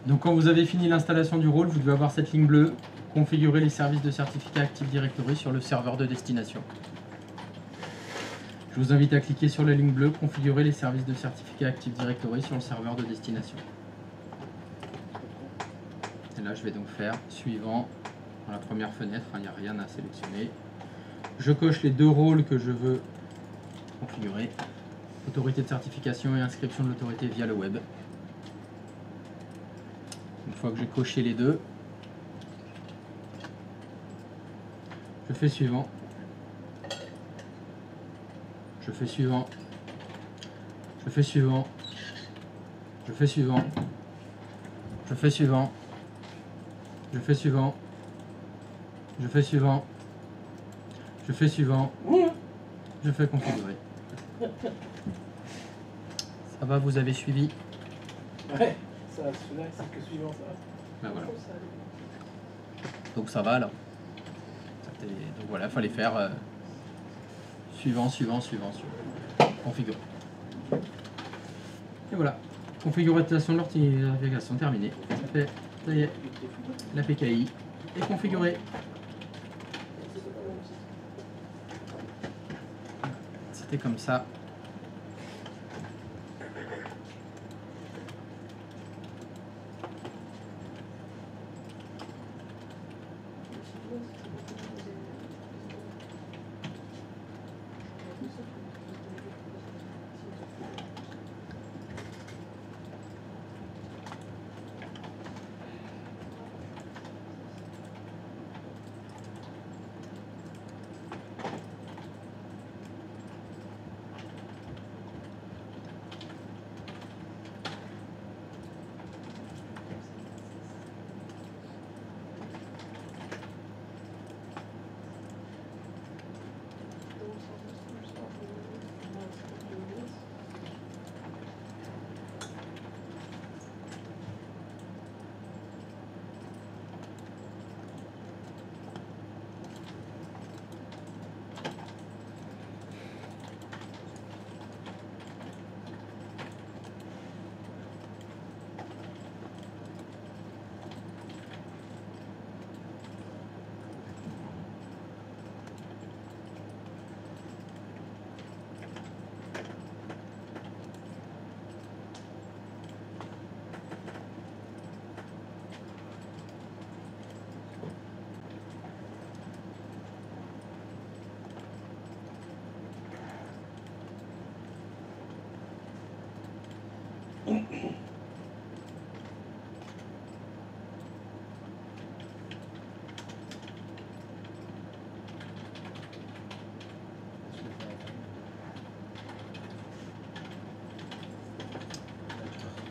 Donc quand vous avez fini l'installation du rôle, vous devez avoir cette ligne bleue, configurer les services de certificat Active Directory sur le serveur de destination. Je vous invite à cliquer sur la ligne bleue, configurer les services de certificat Active Directory sur le serveur de destination. Et là, je vais donc faire suivant dans la première fenêtre, il n'y a rien à sélectionner. Je coche les deux rôles que je veux configurer. Autorité de certification et inscription de l'autorité via le web. Une fois que j'ai coché les deux, je fais suivant. Je fais suivant. Je fais suivant. Je fais suivant. Je fais suivant. Je fais suivant. Je fais suivant. Je fais suivant. Je fais configurer. Ça va, vous avez suivi? Ouais, ça, celui-là, c'est que suivant ça. Ben voilà. Donc ça va là. Donc voilà, il fallait faire suivant, suivant, suivant, suivant. Configurer. Et voilà. Configuration de l'organisation terminée. Ça y est. La PKI est configurée. C'était comme ça.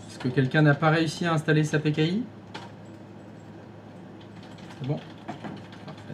Est-ce que quelqu'un n'a pas réussi à installer sa PKI? C'est bon? Parfait.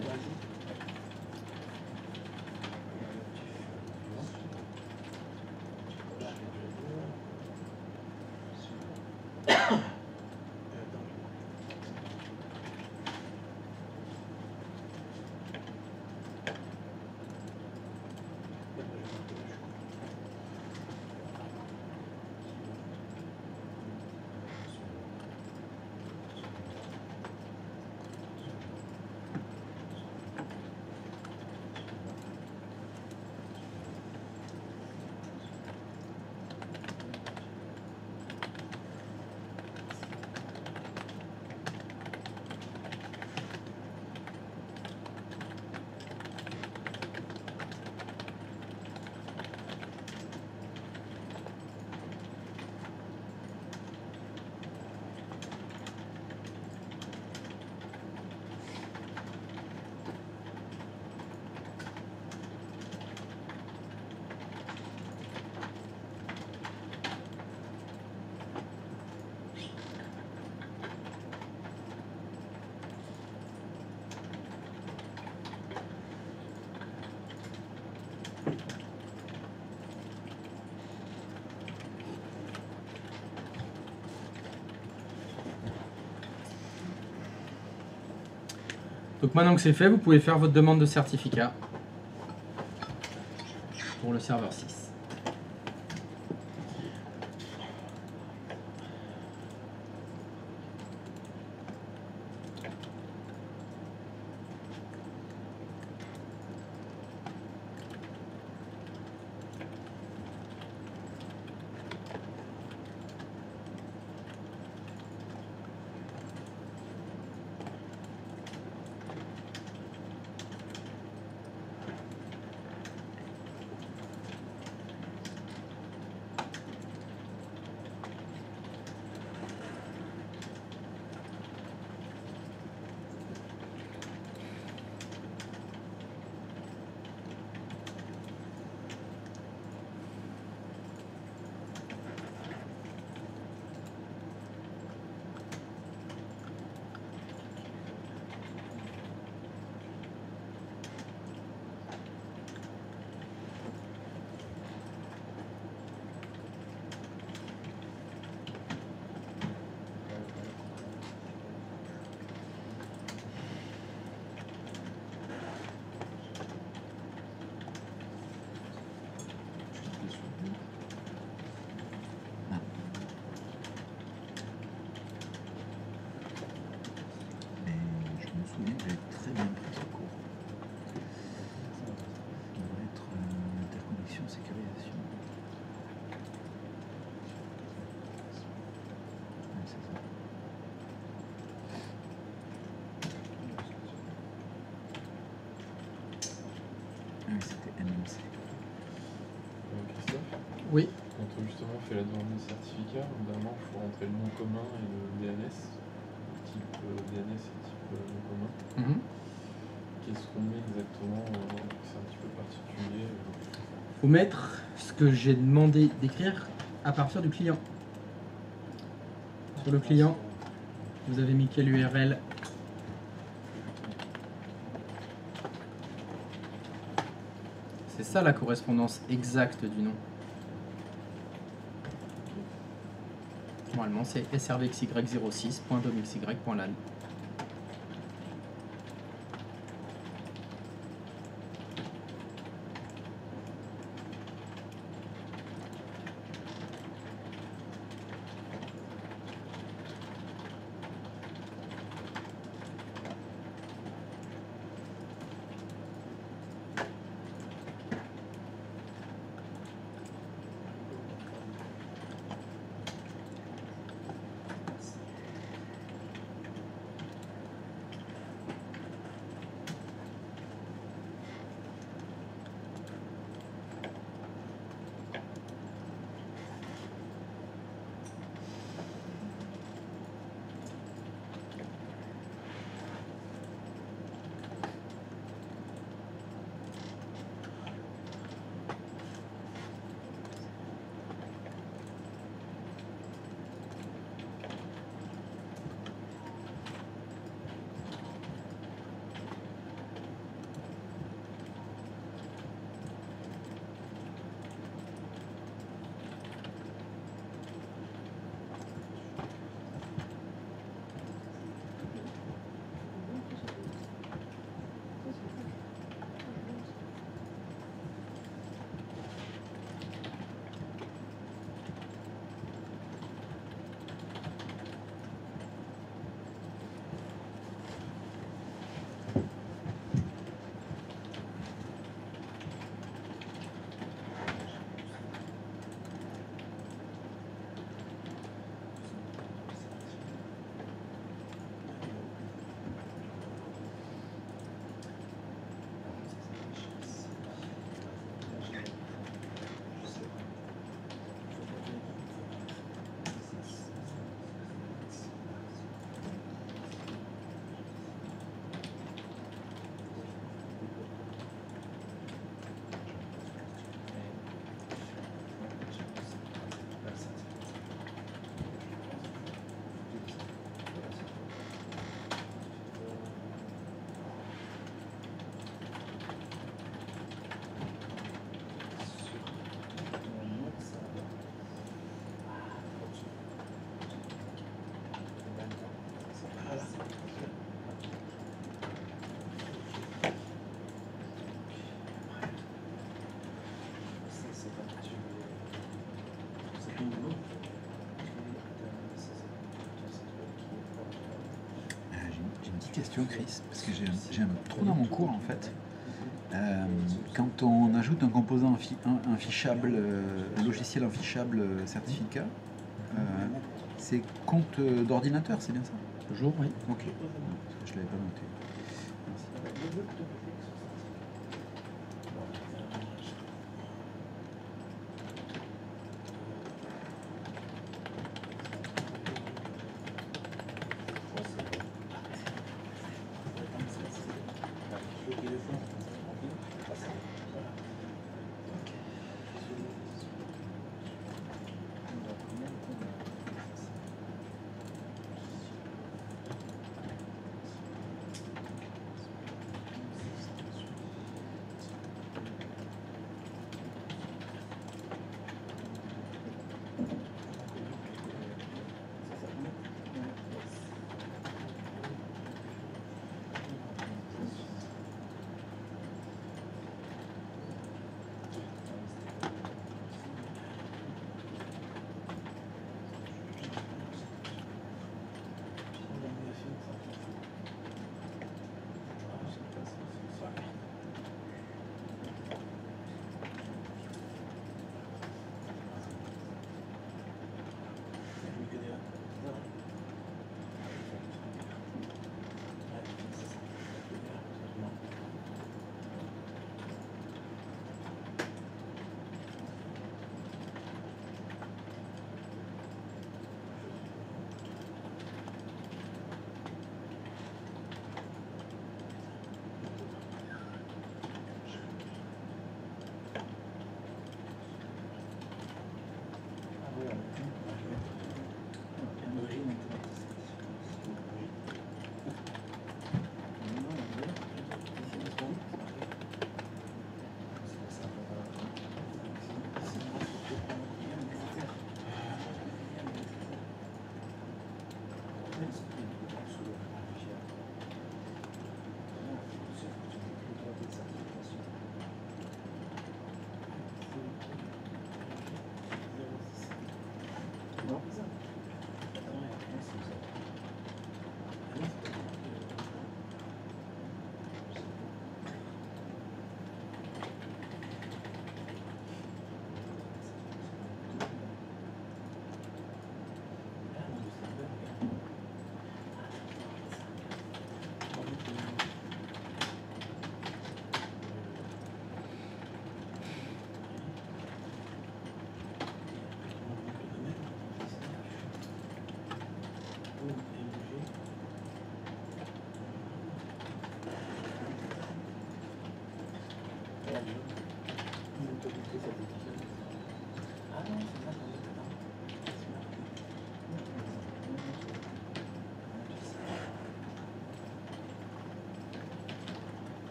Donc maintenant que c'est fait, vous pouvez faire votre demande de certificat pour le serveur 6. Christophe, Oui. quand on justement fait la demande de certificat, normalement il faut rentrer le nom commun et le DNS, type DNS et type nom commun. Mhm. Qu'est-ce qu'on met exactement? C'est un petit peu particulier. Faut mettre ce que j'ai demandé d'écrire à partir du client. Sur le client, vous avez mis quelle URL? C'est ça la correspondance exacte du nom. Normalement, c'est srvxy06.domxy.lan. Question, Chris, parce que j'ai un trou dans mon cours en fait. Quand on ajoute un composant infichable, logiciel infichable certificat, c'est compte d'ordinateur, c'est bien ça? Toujours, oui. Ok. Je ne l'avais pas noté. Merci.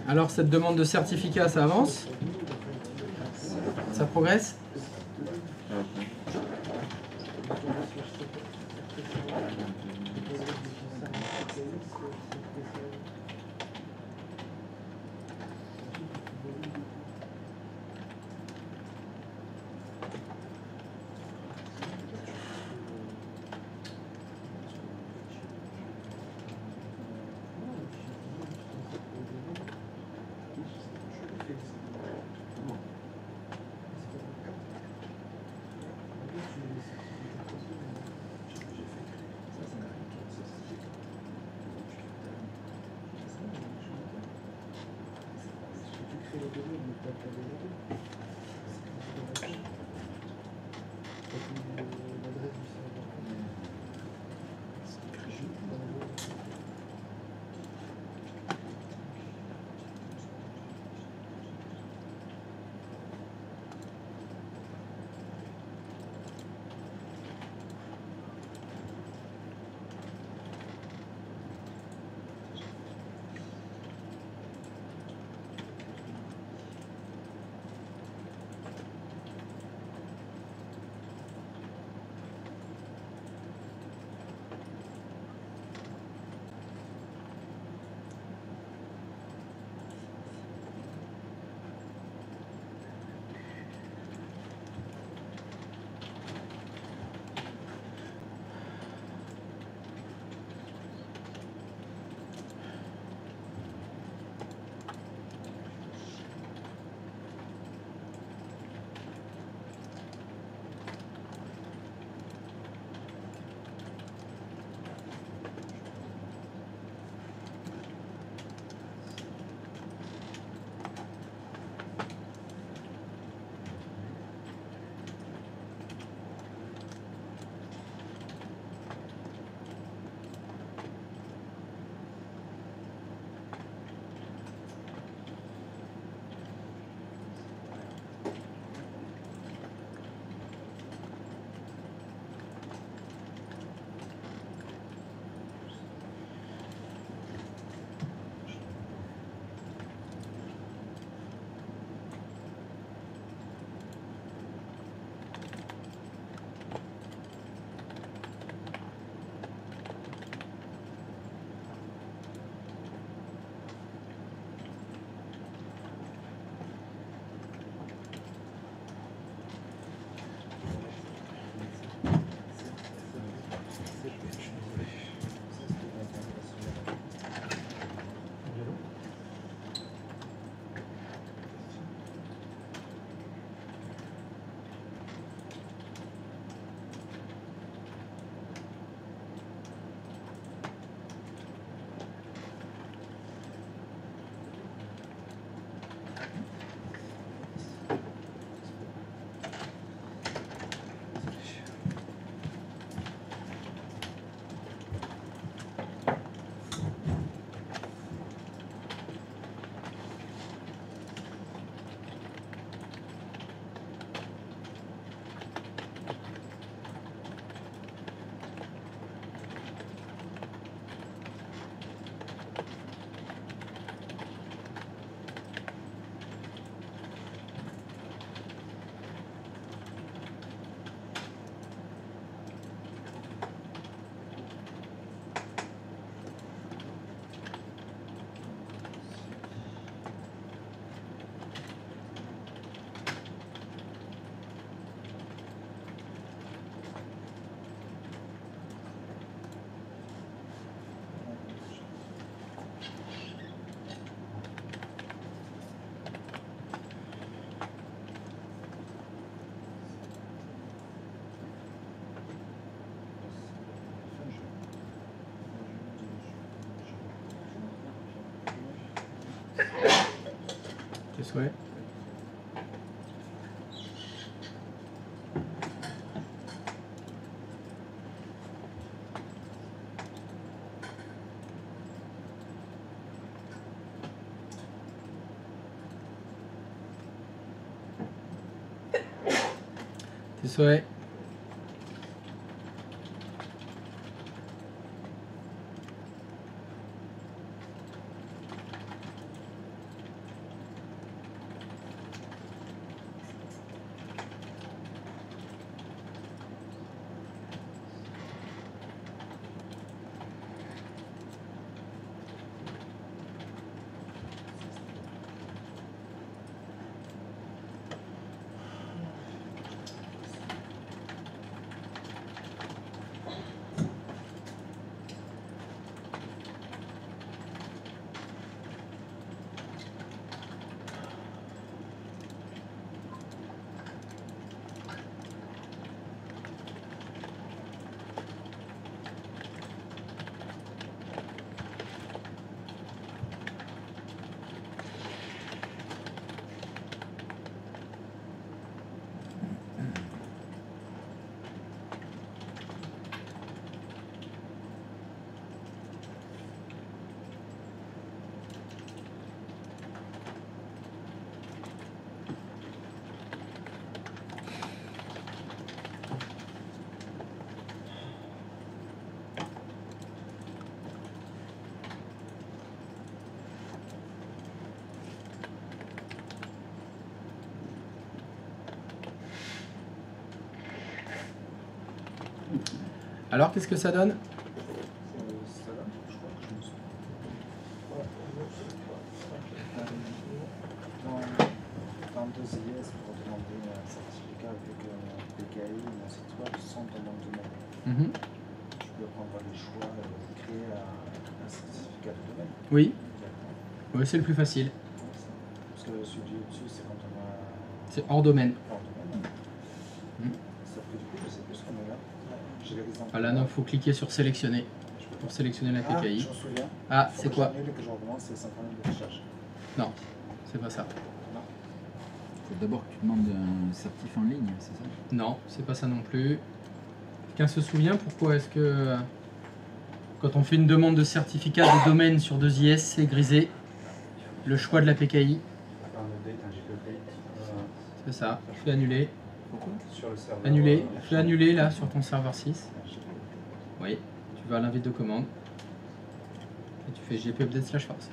Alors cette demande de certificat, ça avance? Ça progresse? souhaits. Tes souhaits. Alors, qu'est-ce que ça donne? Ça va, je crois que je me suis. Dans 2IS, pour demander un certificat avec PKI, mais cette fois, sans demande de domaine. Tu peux prendre les choix, créer un certificat de domaine. Oui, D'accord. ouais, c'est le plus facile. Parce que celui dessus, c'est quand on a C'est hors domaine. hors domaine. Sauf que du coup, je sais plus ce qu'on a là. J'ai l'exemple. Voilà, donc il faut cliquer sur sélectionner pour sélectionner la Ah, PKI. je me souviens. Ah, Faut c'est que quoi? j'annule et que je recommence, c'est 50 000 de recherche. Non, c'est pas ça. Faut d'abord que tu demandes un certif en ligne, c'est ça? Non, c'est pas ça non plus. Quelqu'un se souvient pourquoi est-ce que quand on fait une demande de certificat de domaine sur 2IS, c'est grisé le choix de la PKI? Un update, un GP update. C'est ça, flux annulé. Pourquoi? Sur le serveur. Annulé, flux annulé là sur ton serveur 6. Oui, tu vas à l'invite de commande et tu fais GP update /force.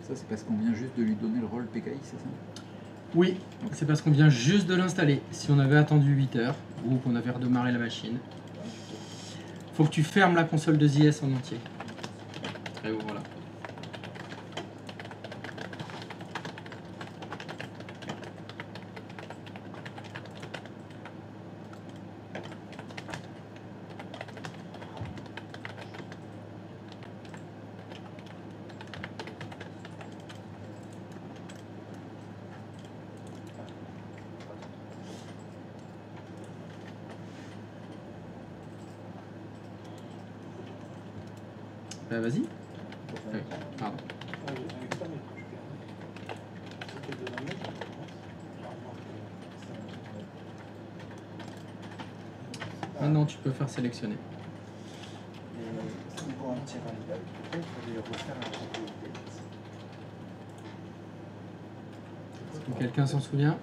Ça, c'est parce qu'on vient juste de lui donner le rôle PKI, c'est ça? Oui, c'est parce qu'on vient juste de l'installer. Si on avait attendu 8 heures ou qu'on avait redémarré la machine, faut que tu fermes la console 2IS en entier. Et voilà. Vas-y. Pardon. Maintenant, tu peux faire sélectionner. Et pour un tir validable, pourquoi il fallait refaire un GP update? Est-ce que quelqu'un s'en souvient?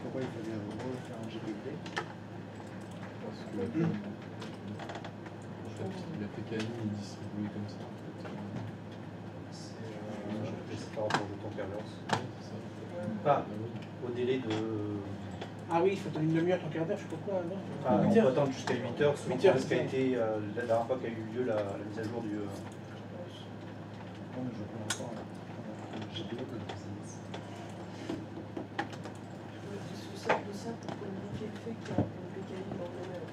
Pourquoi il fallait refaire un GP update? Parce que la PKI est distribuée comme ça. C'est par rapport au temps permanence. Ouais, c'est ça. Pas Ah oui. au délai de. Ah oui, il faut une demi-heure, ton quart d'heure, je sais pas quoi. Non Enfin, on 8 peut heures. attendre jusqu'à 8 heures, 8 heures, parce qu'a c'est ça. été la dernière fois qu'il y a eu lieu la mise à jour du. je peux encore le JB de l'Oasis. Je sous ça pour communiquer le fait qu'il y a un PKI dans le domaine.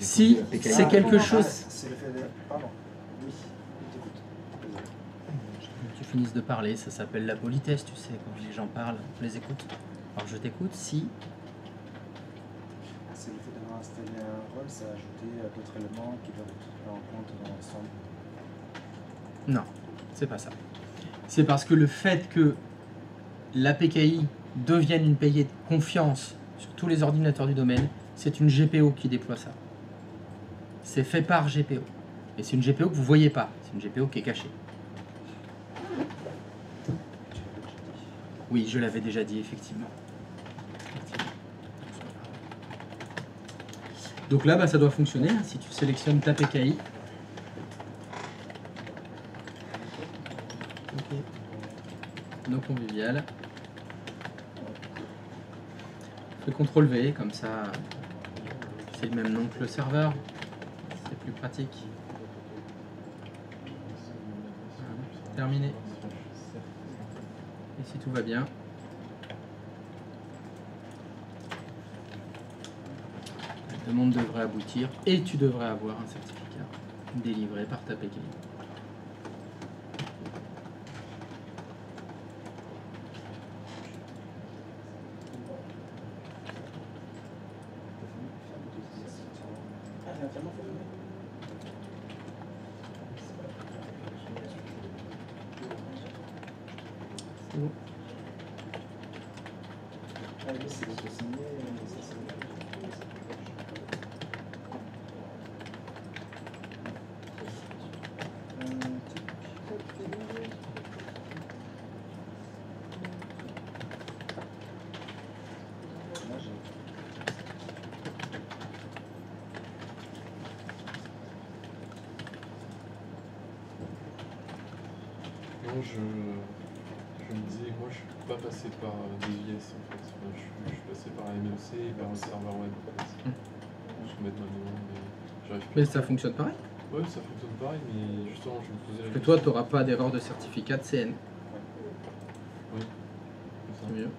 Si c'est quelque chose... C'est le fait de... Pardon. Oui, je t'écoute. Désolé. Tu finisses de parler, ça s'appelle la politesse, tu sais, quand les gens parlent, on les écoute. Alors je t'écoute, si... C'est le fait d'avoir installé un rôle, ça a ajouté d'autres éléments qui doivent être pris en compte dans l'ensemble. Non, c'est pas ça. C'est parce que le fait que l'APKI devienne une PKI de confiance sur tous les ordinateurs du domaine, c'est une GPO qui déploie ça. C'est fait par GPO. Et c'est une GPO que vous ne voyez pas. C'est une GPO qui est cachée. Oui, je l'avais déjà dit, effectivement. Donc là, bah, ça doit fonctionner. Hein, si tu sélectionnes ta PKI. Ok. Nos conviviales. Fais CTRL V, comme ça, c'est le même nom que le serveur. C'est plus pratique. Voilà. Terminé. Et si tout va bien, la demande devrait aboutir et tu devrais avoir un certificat délivré par ta PKI. Ah, j'ai entièrement fait. C'est bon. Ah oui, c'est signé, ça c'est... Là, j'ai... Non, je me disais, moi je suis pas passé par des IS en fait. Enfin, je suis passé par MLC et par un serveur web en fait. Je vais mettre ma demande, mais j'arrive pas. Mais ça fonctionne pareil. Ouais, ça fonctionne pareil, mais justement, je me posais la Parce que toi, tu n'auras pas d'erreur de certificat de CN. Oui, C'est c'est ça. mieux.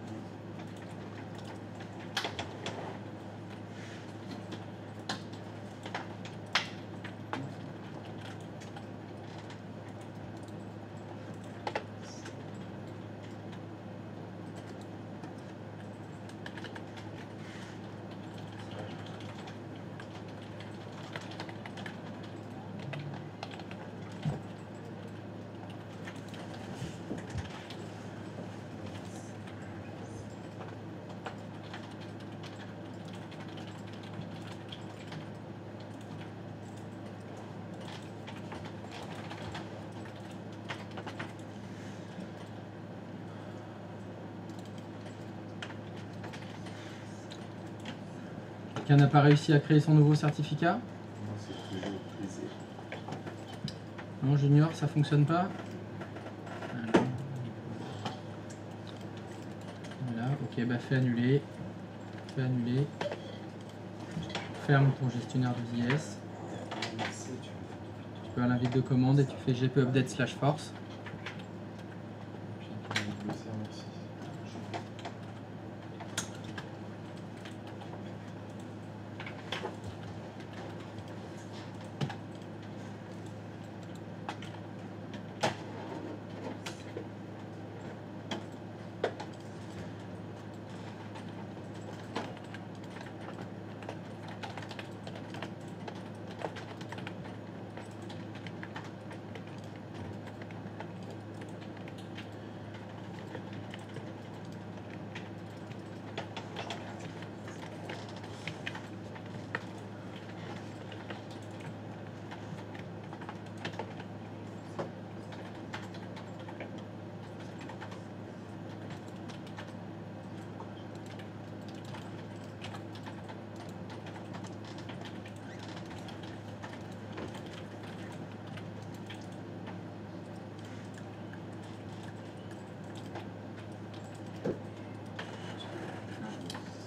Quelqu'un n'a pas réussi à créer son nouveau certificat? Moi, c'est toujours plaisir. Non, Junior, ça fonctionne pas? Voilà, ok, bah fais annuler. Fais annuler. Ferme ton gestionnaire de JS. Tu peux à l'invite de commande et tu fais gp update/force. J'ai le serveur 6.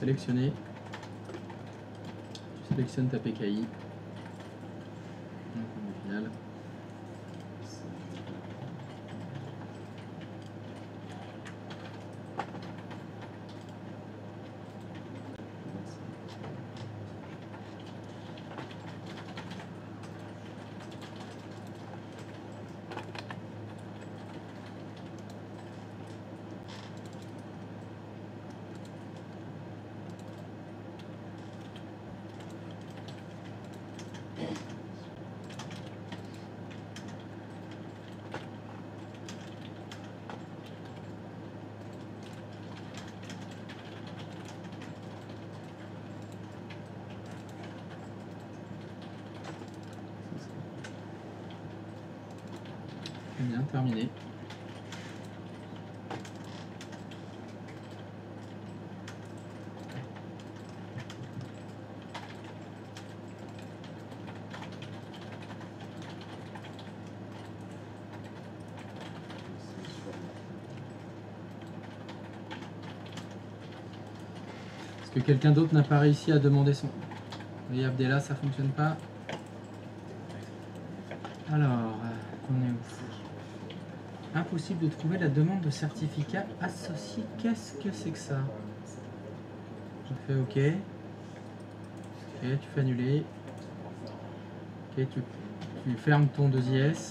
Sélectionner. Tu sélectionnes ta PKI. Donc, au final. Très bien, terminé. Est-ce que quelqu'un d'autre n'a pas réussi à demander son... Oui, Abdella, ça fonctionne pas. Alors, on est où? Impossible de trouver la demande de certificat associé. Qu'est-ce que c'est que ça? Je fais OK. Ok, tu fais annuler. Ok, tu fermes ton 2IS.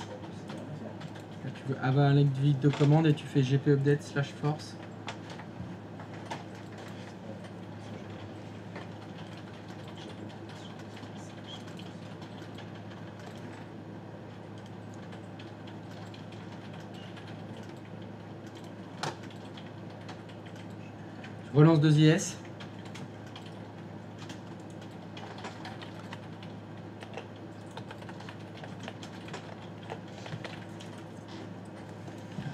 Là, tu veux avoir un link de commande et tu fais gp update / force. Je relance 2IS.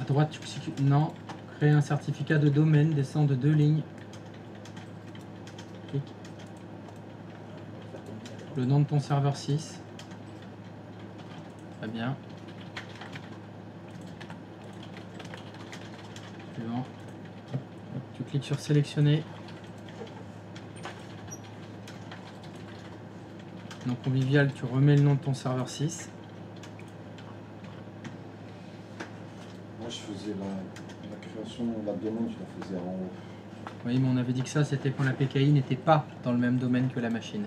À droite, non. Créer un certificat de domaine, descend de 2 lignes. Clic. Le nom de ton serveur 6. Très bien. Suivant. Tu cliques sur sélectionner. Nom convivial, tu remets le nom de ton serveur 6. Moi, je faisais la création, la demande, je la faisais en haut. Oui, mais on avait dit que ça, c'était quand la PKI n'était pas dans le même domaine que la machine.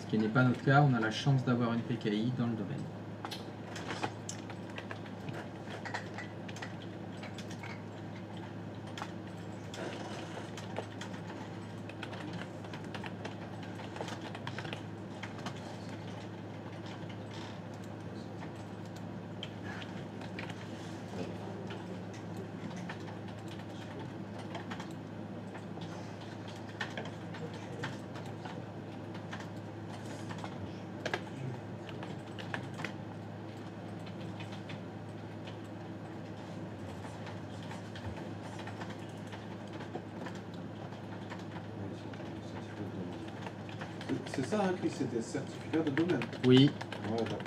Ce qui n'est pas notre cas, on a la chance d'avoir une PKI dans le domaine. C'est ça, hein, Chris, c'était certificat de domaine. Oui, Ouais, d'accord.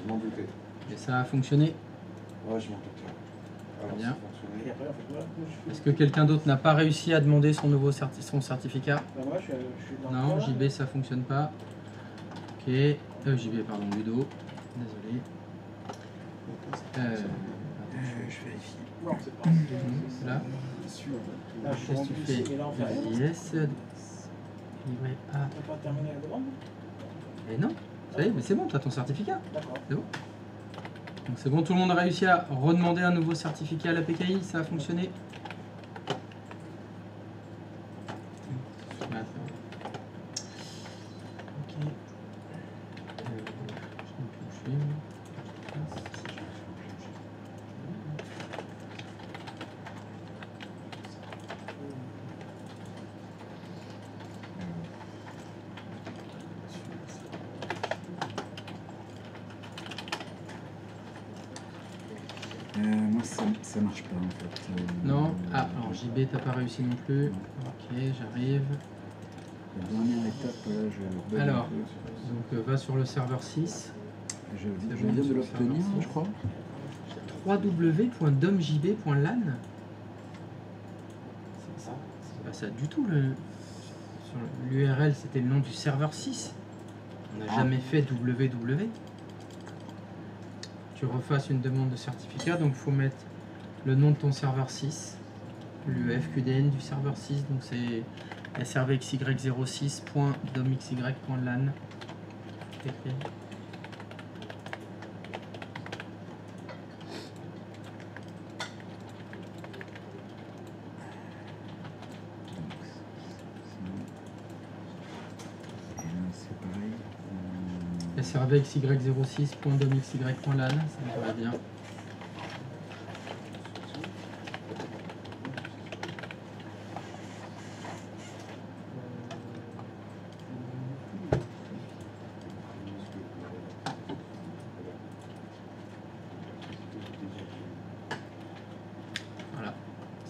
Je m'en doutais. et ça a fonctionné. Ouais, je m'en doutais. Alors, Bien. ça Et fonctionnait. après, en fait, moi, Est-ce que quelqu'un d'autre n'a pas réussi à demander son nouveau son certificat? Ben, moi, je suis dans le Non, cas, là. JB ça fonctionne pas. Ok, JB pardon, Ludo. Désolé. Je vérifie. Non, c'est pas. Là, Là, je suis qu'est-ce que tu rendu fais? ici, et là, on fait rien. Yes. Livré à. On n'a pas terminé la demande. Et non, ça y est, mais c'est bon, tu as ton certificat. D'accord. C'est bon. Donc c'est bon, tout le monde a réussi à redemander un nouveau certificat à la PKI, ça a fonctionné. Maintenant. Ok. Je ne peux plus. Moi, ça marche pas en fait. Non. Ah, alors JB, t'as pas réussi non plus. Ok, j'arrive. La dernière étape, là, je bug un Alors. peu. Donc va sur le serveur 6. Je bon, viens de sur le l'obtenir, serveur je crois. www.domjb.lan. C'est pas ça du tout. Sur l'URL, c'était le nom du serveur 6. On n'a jamais fait www. Tu refasses une demande de certificat, donc il faut mettre le nom de ton serveur 6, le FQDN du serveur 6, donc c'est srvxy06.domxy.lan. C'est pareil. srvxy06.domxy.lan, ça me paraît bien.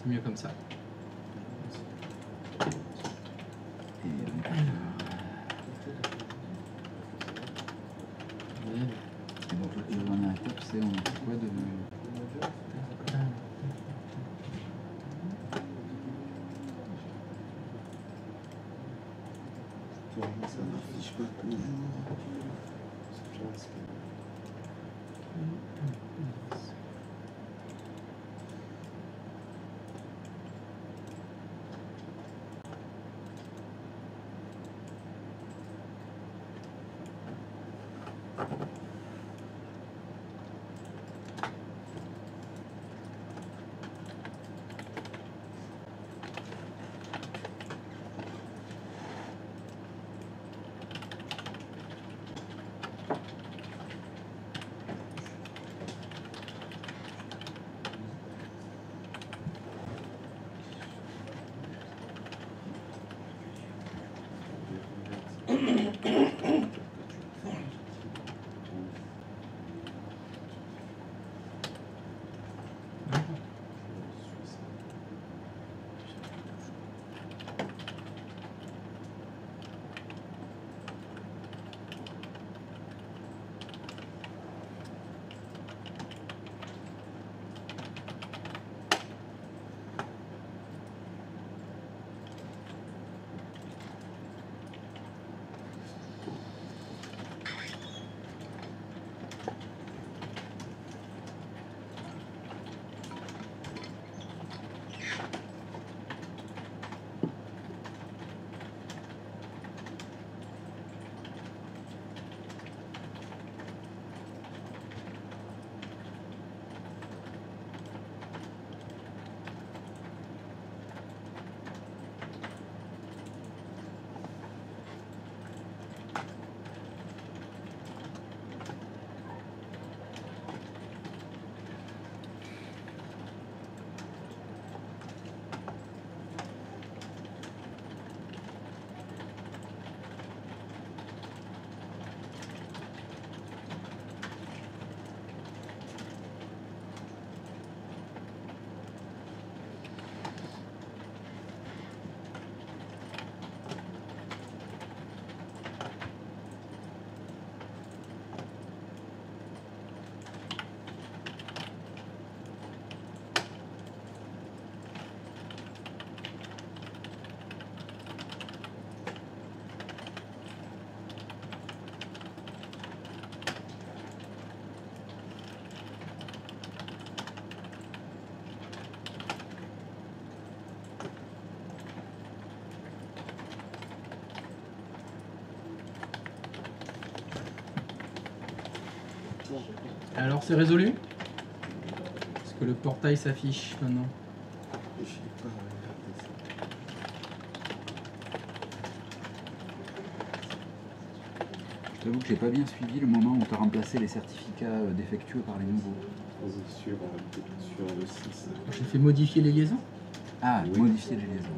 C'est mieux comme ça. Et donc, et donc la dernière étape, c'est on a fait quoi de... Ça n'affiche pas toujours. Alors c'est résolu? Est-ce que le portail s'affiche maintenant? Je sais pas regarder ça. Je t'avoue que j'ai pas bien suivi le moment où tu as remplacé les certificats défectueux par les nouveaux. Sur le 6. J'ai fait modifier les liaisons. Ah, Oui. modifier les liaisons.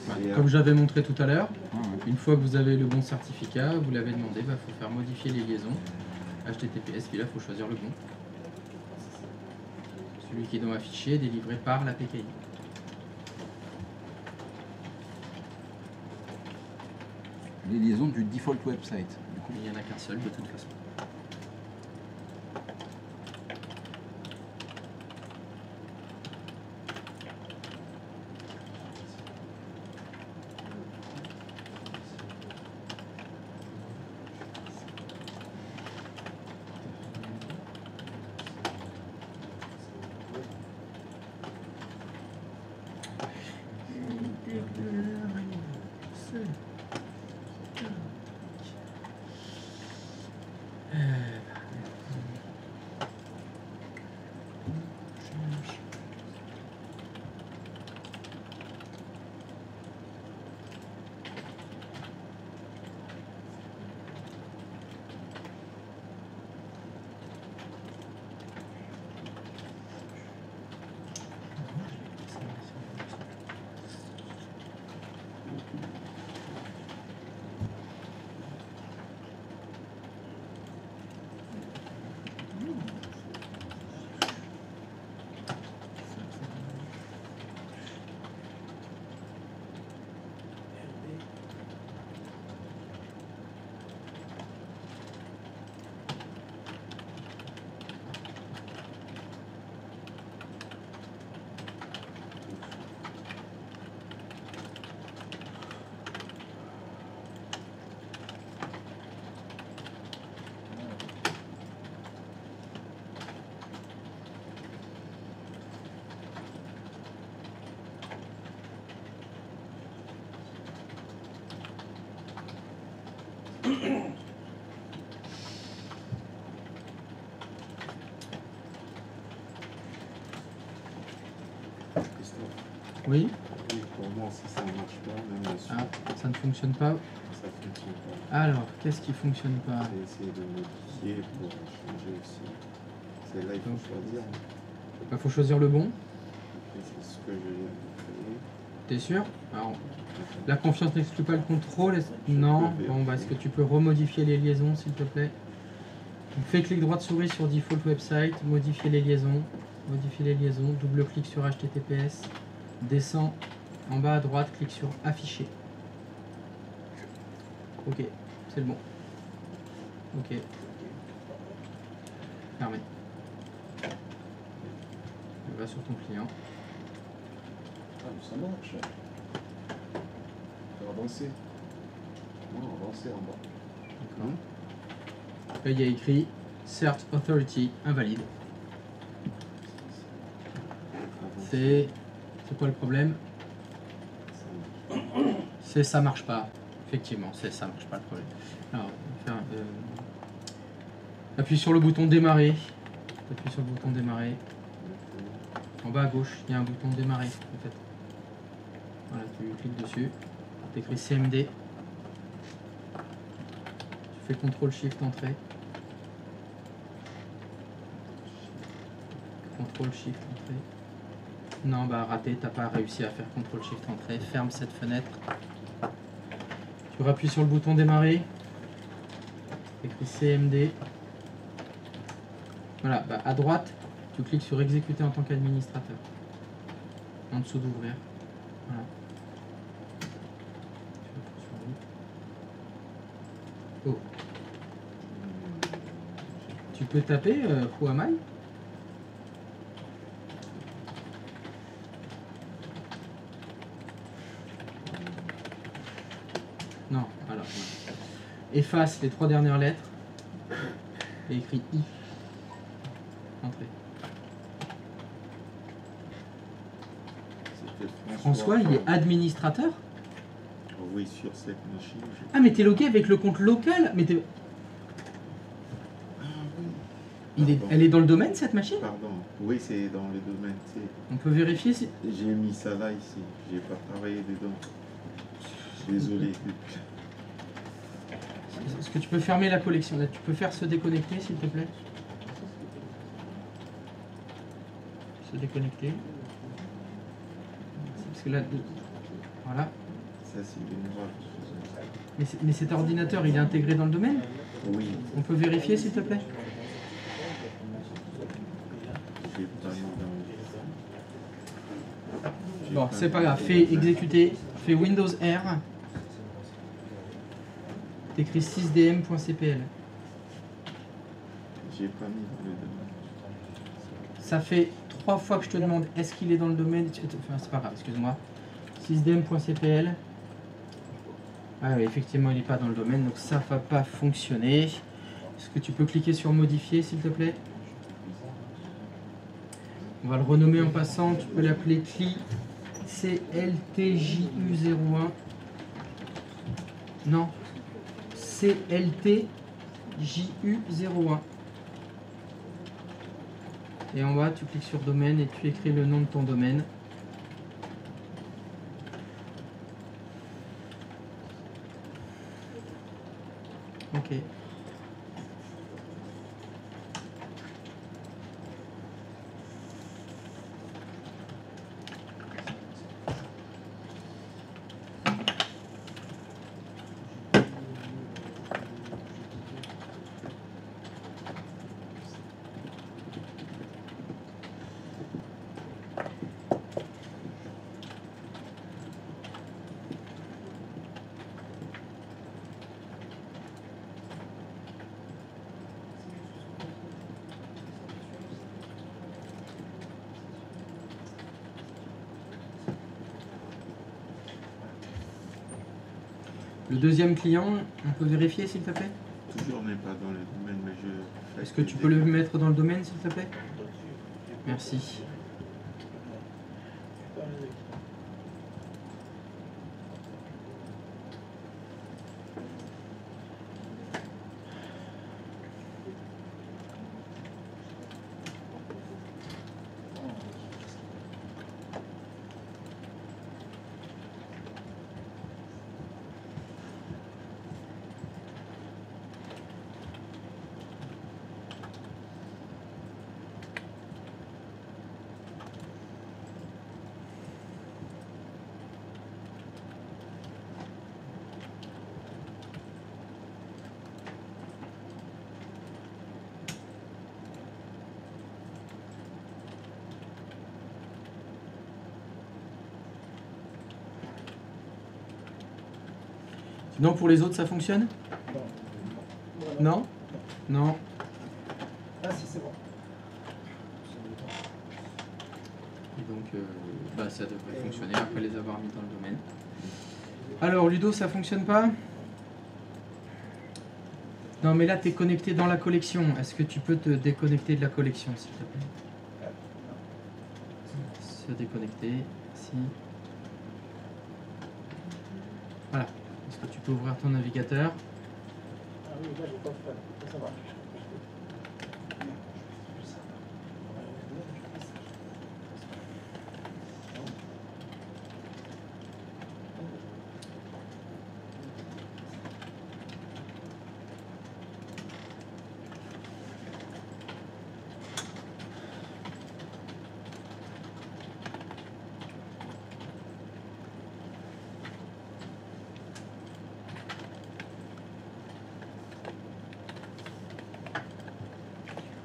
Ouais, comme j'avais montré tout à l'heure, Ah, ouais. une fois que vous avez le bon certificat, vous l'avez demandé, il faut faire modifier les liaisons. HTTPS, puis là il faut choisir le bon. Celui qui est dans affiché est délivré par la PKI. Les liaisons du default website. Du coup. Il n'y en a qu'un seul de toute façon. Christophe. Oui. Oui, pour moi, si ça ne marche pas, même là-dessus, Ah, ça ne fonctionne pas. ça ne fonctionne pas. Alors, qu'est-ce qui fonctionne pas? J'ai essayé de modifier pour changer aussi. C'est là il faut choisir. Il faut choisir le bon. Et c'est ce que je viens de créer. T'es sûr? Alors, la confiance n'exclut pas le contrôle. Non. Bon, bah, est-ce que tu peux remodifier les liaisons, s'il te plaît? Donc, fais clic droite souris sur Default Website, modifier les liaisons. Modifier les liaisons, double-clic sur HTTPS. Descends en bas à droite, clique sur Afficher. Ok, c'est le bon. Ok. Fermé. On va sur ton client. Ah, mais ça marche. Faire avancer. Non, avancer en bas. D'accord. Là, il y a écrit Cert Authority invalide. C'est quoi le problème? C'est ça marche pas. Effectivement, c'est ça marche pas le problème. Alors, on va faire, appuie sur le bouton démarrer. Appuie sur le bouton démarrer. En bas à gauche, il y a un bouton démarrer en fait. Voilà, tu cliques dessus. Tu écris CMD. Tu fais CTRL SHIFT entrée. CTRL SHIFT entrée. Non, bah raté, t'as pas réussi à faire CTRL SHIFT entrée. Ferme cette fenêtre. Tu rappuies sur le bouton démarrer. Écris CMD. Voilà, bah à droite, tu cliques sur exécuter en tant qu'administrateur. En dessous d'ouvrir. Voilà. Oh. Tu peux taper who am I? Non, alors. Efface les 3 dernières lettres et écris I. Entrée. François, il est administrateur? Oui, sur cette machine. Ah, mais t'es logué avec le compte local? Mais t'es... Ah oui. Elle est dans le domaine, cette machine? Pardon. Oui, c'est dans le domaine. On peut vérifier si... J'ai mis ça là, ici. J'ai pas travaillé dedans. Désolé. Est-ce que tu peux fermer la collection? Là, tu peux faire se déconnecter, s'il te plaît? Se déconnecter. Parce que là... Voilà. Ça, c'est une erreur. Mais cet ordinateur, il est intégré dans le domaine? Oui. On peut vérifier, s'il te plaît? J'ai pas mis dans... Bon, c'est pas grave. Fais exécuter. Fais Windows R. T'écris 6dm.cpl. J'ai pas mis dans le domaine. Ça fait 3 fois que je te demande est-ce qu'il est dans le domaine. Enfin, c'est pas grave, excuse-moi. 6dm.cpl. Ah oui, effectivement, il n'est pas dans le domaine, donc ça va pas fonctionner. Est-ce que tu peux cliquer sur modifier, s'il te plaît? On va le renommer en passant. Tu peux l'appeler CLI CLTJU01. Non. CLTJU01. Et en bas, tu cliques sur domaine et tu écris le nom de ton domaine. Ok. Le deuxième client, on peut vérifier s'il te plaît? Toujours n'est pas dans le domaine, mais je... Est-ce que tu peux le mettre dans le domaine s'il te plaît? Merci. Non, pour les autres, ça fonctionne? Non? Non. Ah si, c'est bon. Et donc, bah, ça devrait fonctionner après les avoir mis dans le domaine. Alors, Ludo, ça fonctionne pas? Non, mais là, tu es connecté dans la collection. Est-ce que tu peux te déconnecter de la collection, s'il te plaît? Se déconnecter, si. Voilà. Est-ce que tu peux ouvrir ton navigateur? Ah oui, là, je vais pas faire. Ça va.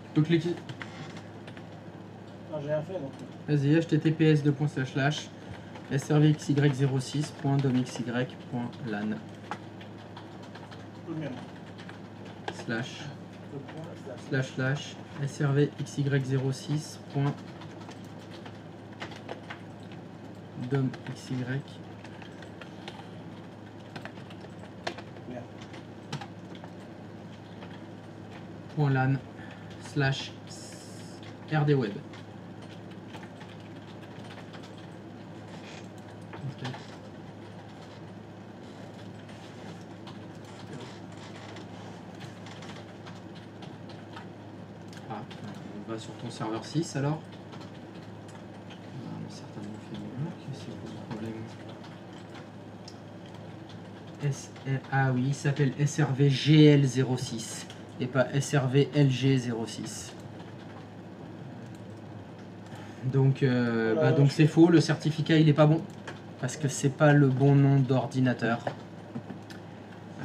Tu peux cliquer. Non, j'ai rien fait donc. Vas-y, https:// srvxy06.domxy.lan Le mien. slash Le point, slash. srvxy06.domxy .lan slash rdweb. Ok. Ah, on va sur ton serveur 6 alors. On a certainement fait mieux. Qu'est-ce que c'est le problème? Ah oui, il s'appelle SRVGL06 et pas SRVLG06. Donc donc c'est faux, le certificat il est pas bon parce que c'est pas le bon nom d'ordinateur.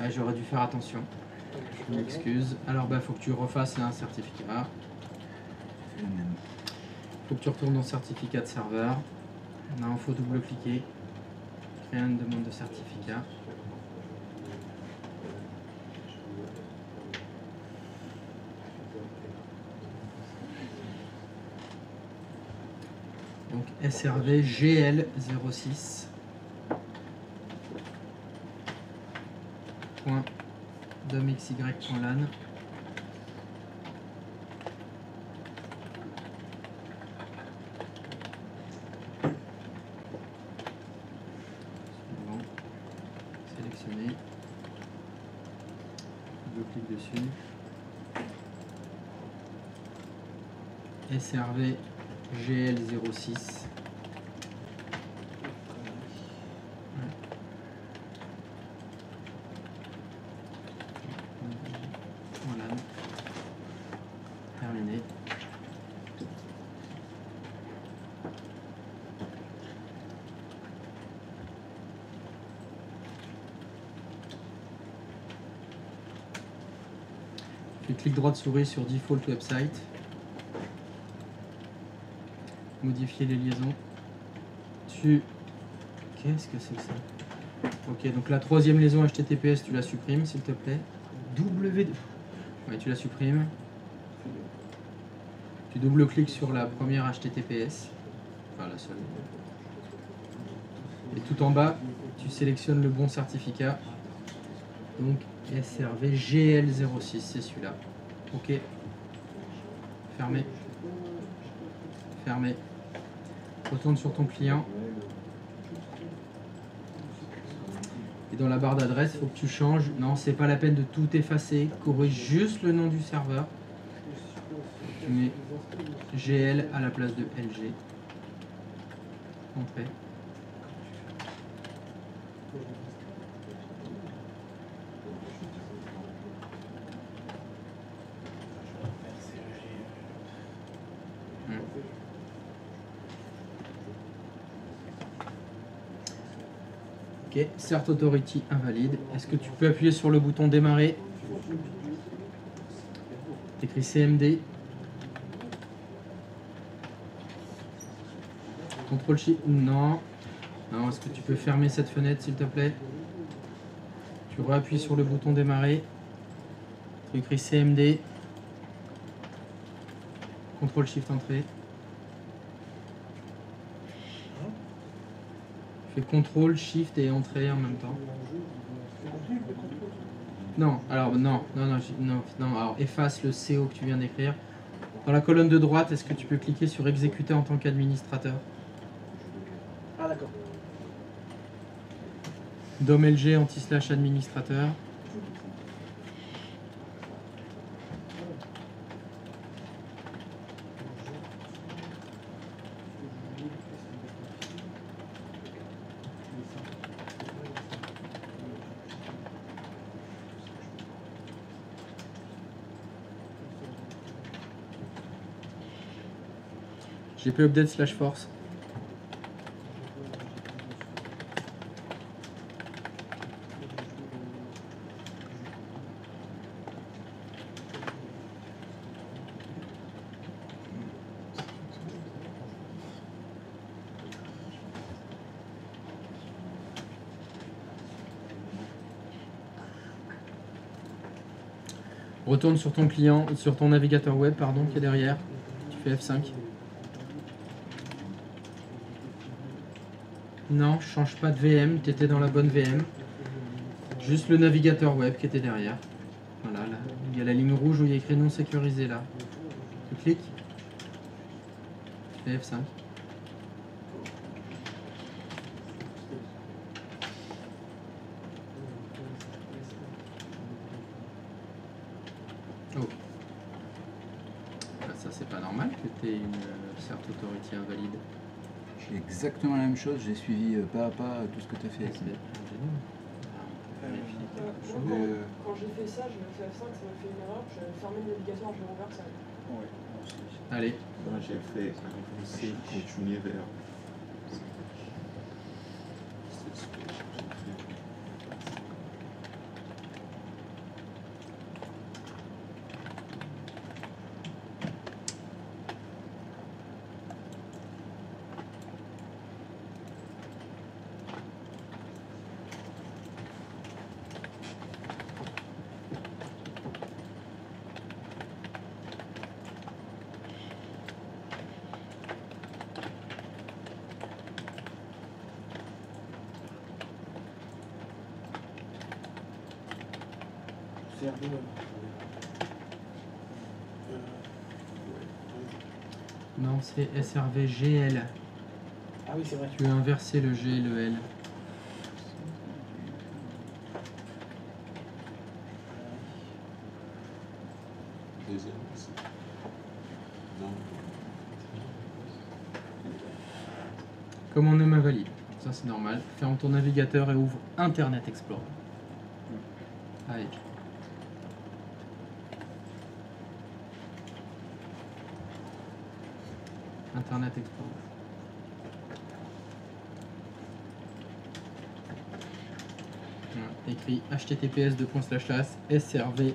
Ouais, j'aurais dû faire attention. Je m'excuse. Alors faut que tu refasses un certificat. Faut que tu retournes dans certificat de serveur. Non, faut double-cliquer. Créer une demande de certificat. Donc SRV GL06. .domxy.lan. Suivant. Sélectionner. Double-clic dessus. SRV GL06. Voilà. Terminé. Tu cliques droite souris sur Default Website. Modifier les liaisons. Qu'est-ce que c'est que ça? Ok, donc la troisième liaison HTTPS, tu la supprimes s'il te plaît. W2. Ouais, tu la supprimes. Tu double-cliques sur la première HTTPS. Enfin, la seule. Et tout en bas, tu sélectionnes le bon certificat. Donc SRV GL06, c'est celui-là. Ok. Fermé. Fermé. Retourne sur ton client. Et dans la barre d'adresse, il faut que tu changes. Non, c'est pas la peine de tout effacer. Corrige juste le nom du serveur. Tu mets GL à la place de LG. Entrée. Ok, Cert Authority invalide. Est-ce que tu peux appuyer sur le bouton démarrer? T'écris CMD. Contrôle Shift. Non. Non, est-ce que tu peux fermer cette fenêtre s'il te plaît? Tu Tu réappuies sur le bouton démarrer. Tu écris CMD. Contrôle Shift Entrée. Tu fais Contrôle Shift et Entrée en même temps. Non, alors non, alors efface le CO que tu viens d'écrire. Dans la colonne de droite, est-ce que tu peux cliquer sur exécuter en tant qu'administrateur? Ah d'accord. DOM LG anti/slash administrateur. GP update slash force. Retourne sur ton client, sur ton navigateur web, pardon, qui est derrière. Tu fais F5. Non, change pas de VM, tu étais dans la bonne VM. Juste le navigateur web qui était derrière. Voilà, là, il y a la ligne rouge où il y a écrit non sécurisé là. Tu cliques. Tu fais F5. Oh. Là, ça c'est pas normal que tu aies une cert authority invalide. J'ai exactement la même chose, j'ai suivi pas à pas tout ce que tu as fait. C'est génial. Quand j'ai fait ça, j'ai fait F5, ça m'a fait une erreur. J'ai fermé le navigateur, j'ai rouvert ça. Oui, moi aussi. Allez, Moi, j'ai fait avancer, continuer vers. CRD, non, c'est SRV GL. Ah oui, c'est vrai. Tu as inversé le G et le L. Deuxième aussi. Non. Commande nom invalide. Ça c'est normal. Ferme ton navigateur et ouvre Internet Explorer. Allez. Internet Explorer. Voilà, écrit https://srv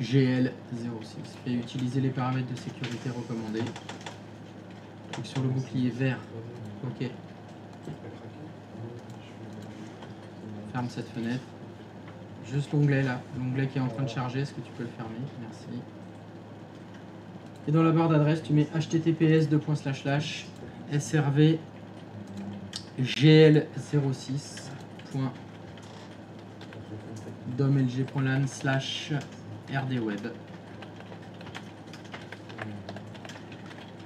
GL06 et utiliser les paramètres de sécurité recommandés. Clique sur le bouclier vert. OK. Ferme cette fenêtre. Juste l'onglet là, l'onglet qui est en train de charger, est-ce que tu peux le fermer? Merci. Et dans la barre d'adresse, tu mets https://srv gl06.domlg.lan/rdweb.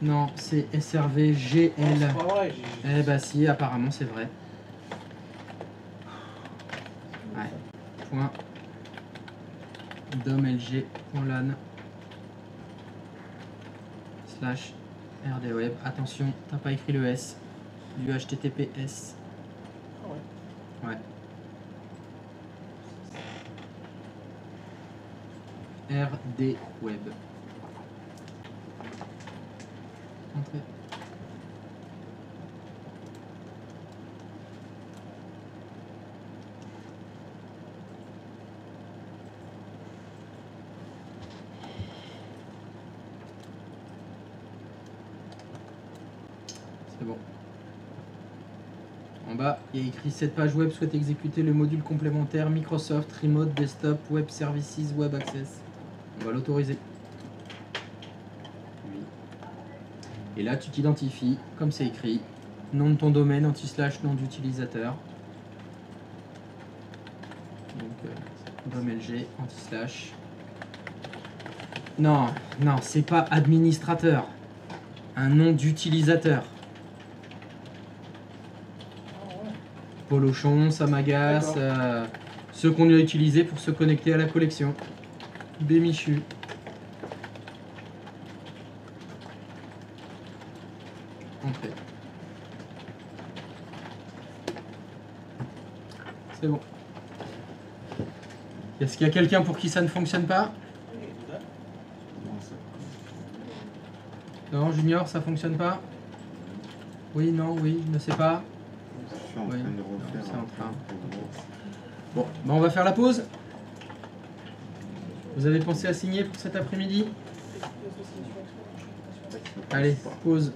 Non, c'est SRV GL. C'est pas vrai, Eh bah si, apparemment c'est vrai. Ouais. Point domlg.lan/rdweb. Attention, t'as pas écrit le S du HTTPS. Ah ouais. Ouais. RDWeb. Entrez. C'est bon. En bas, il y a écrit cette page web souhaite exécuter le module complémentaire Microsoft Remote Desktop Web Services Web Access. On va l'autoriser. Oui. Et là, tu t'identifies, comme c'est écrit, nom de ton domaine, anti-slash, nom d'utilisateur. Donc, .mlg, anti-slash. Non, non, c'est pas administrateur. Un nom d'utilisateur. Polochon, ça m'agace. Ceux qu'on a utilisés pour se connecter à la collection. Bémichu. Entrée. C'est bon. Est-ce qu'il y a quelqu'un pour qui ça ne fonctionne pas? Non, Junior, ça fonctionne pas? Oui, non, oui, ne sais pas. Je suis en Oui, train de refaire. c'est en train. Bon, ben on va faire la pause. Vous avez pensé à signer pour cet après-midi? Allez, pause.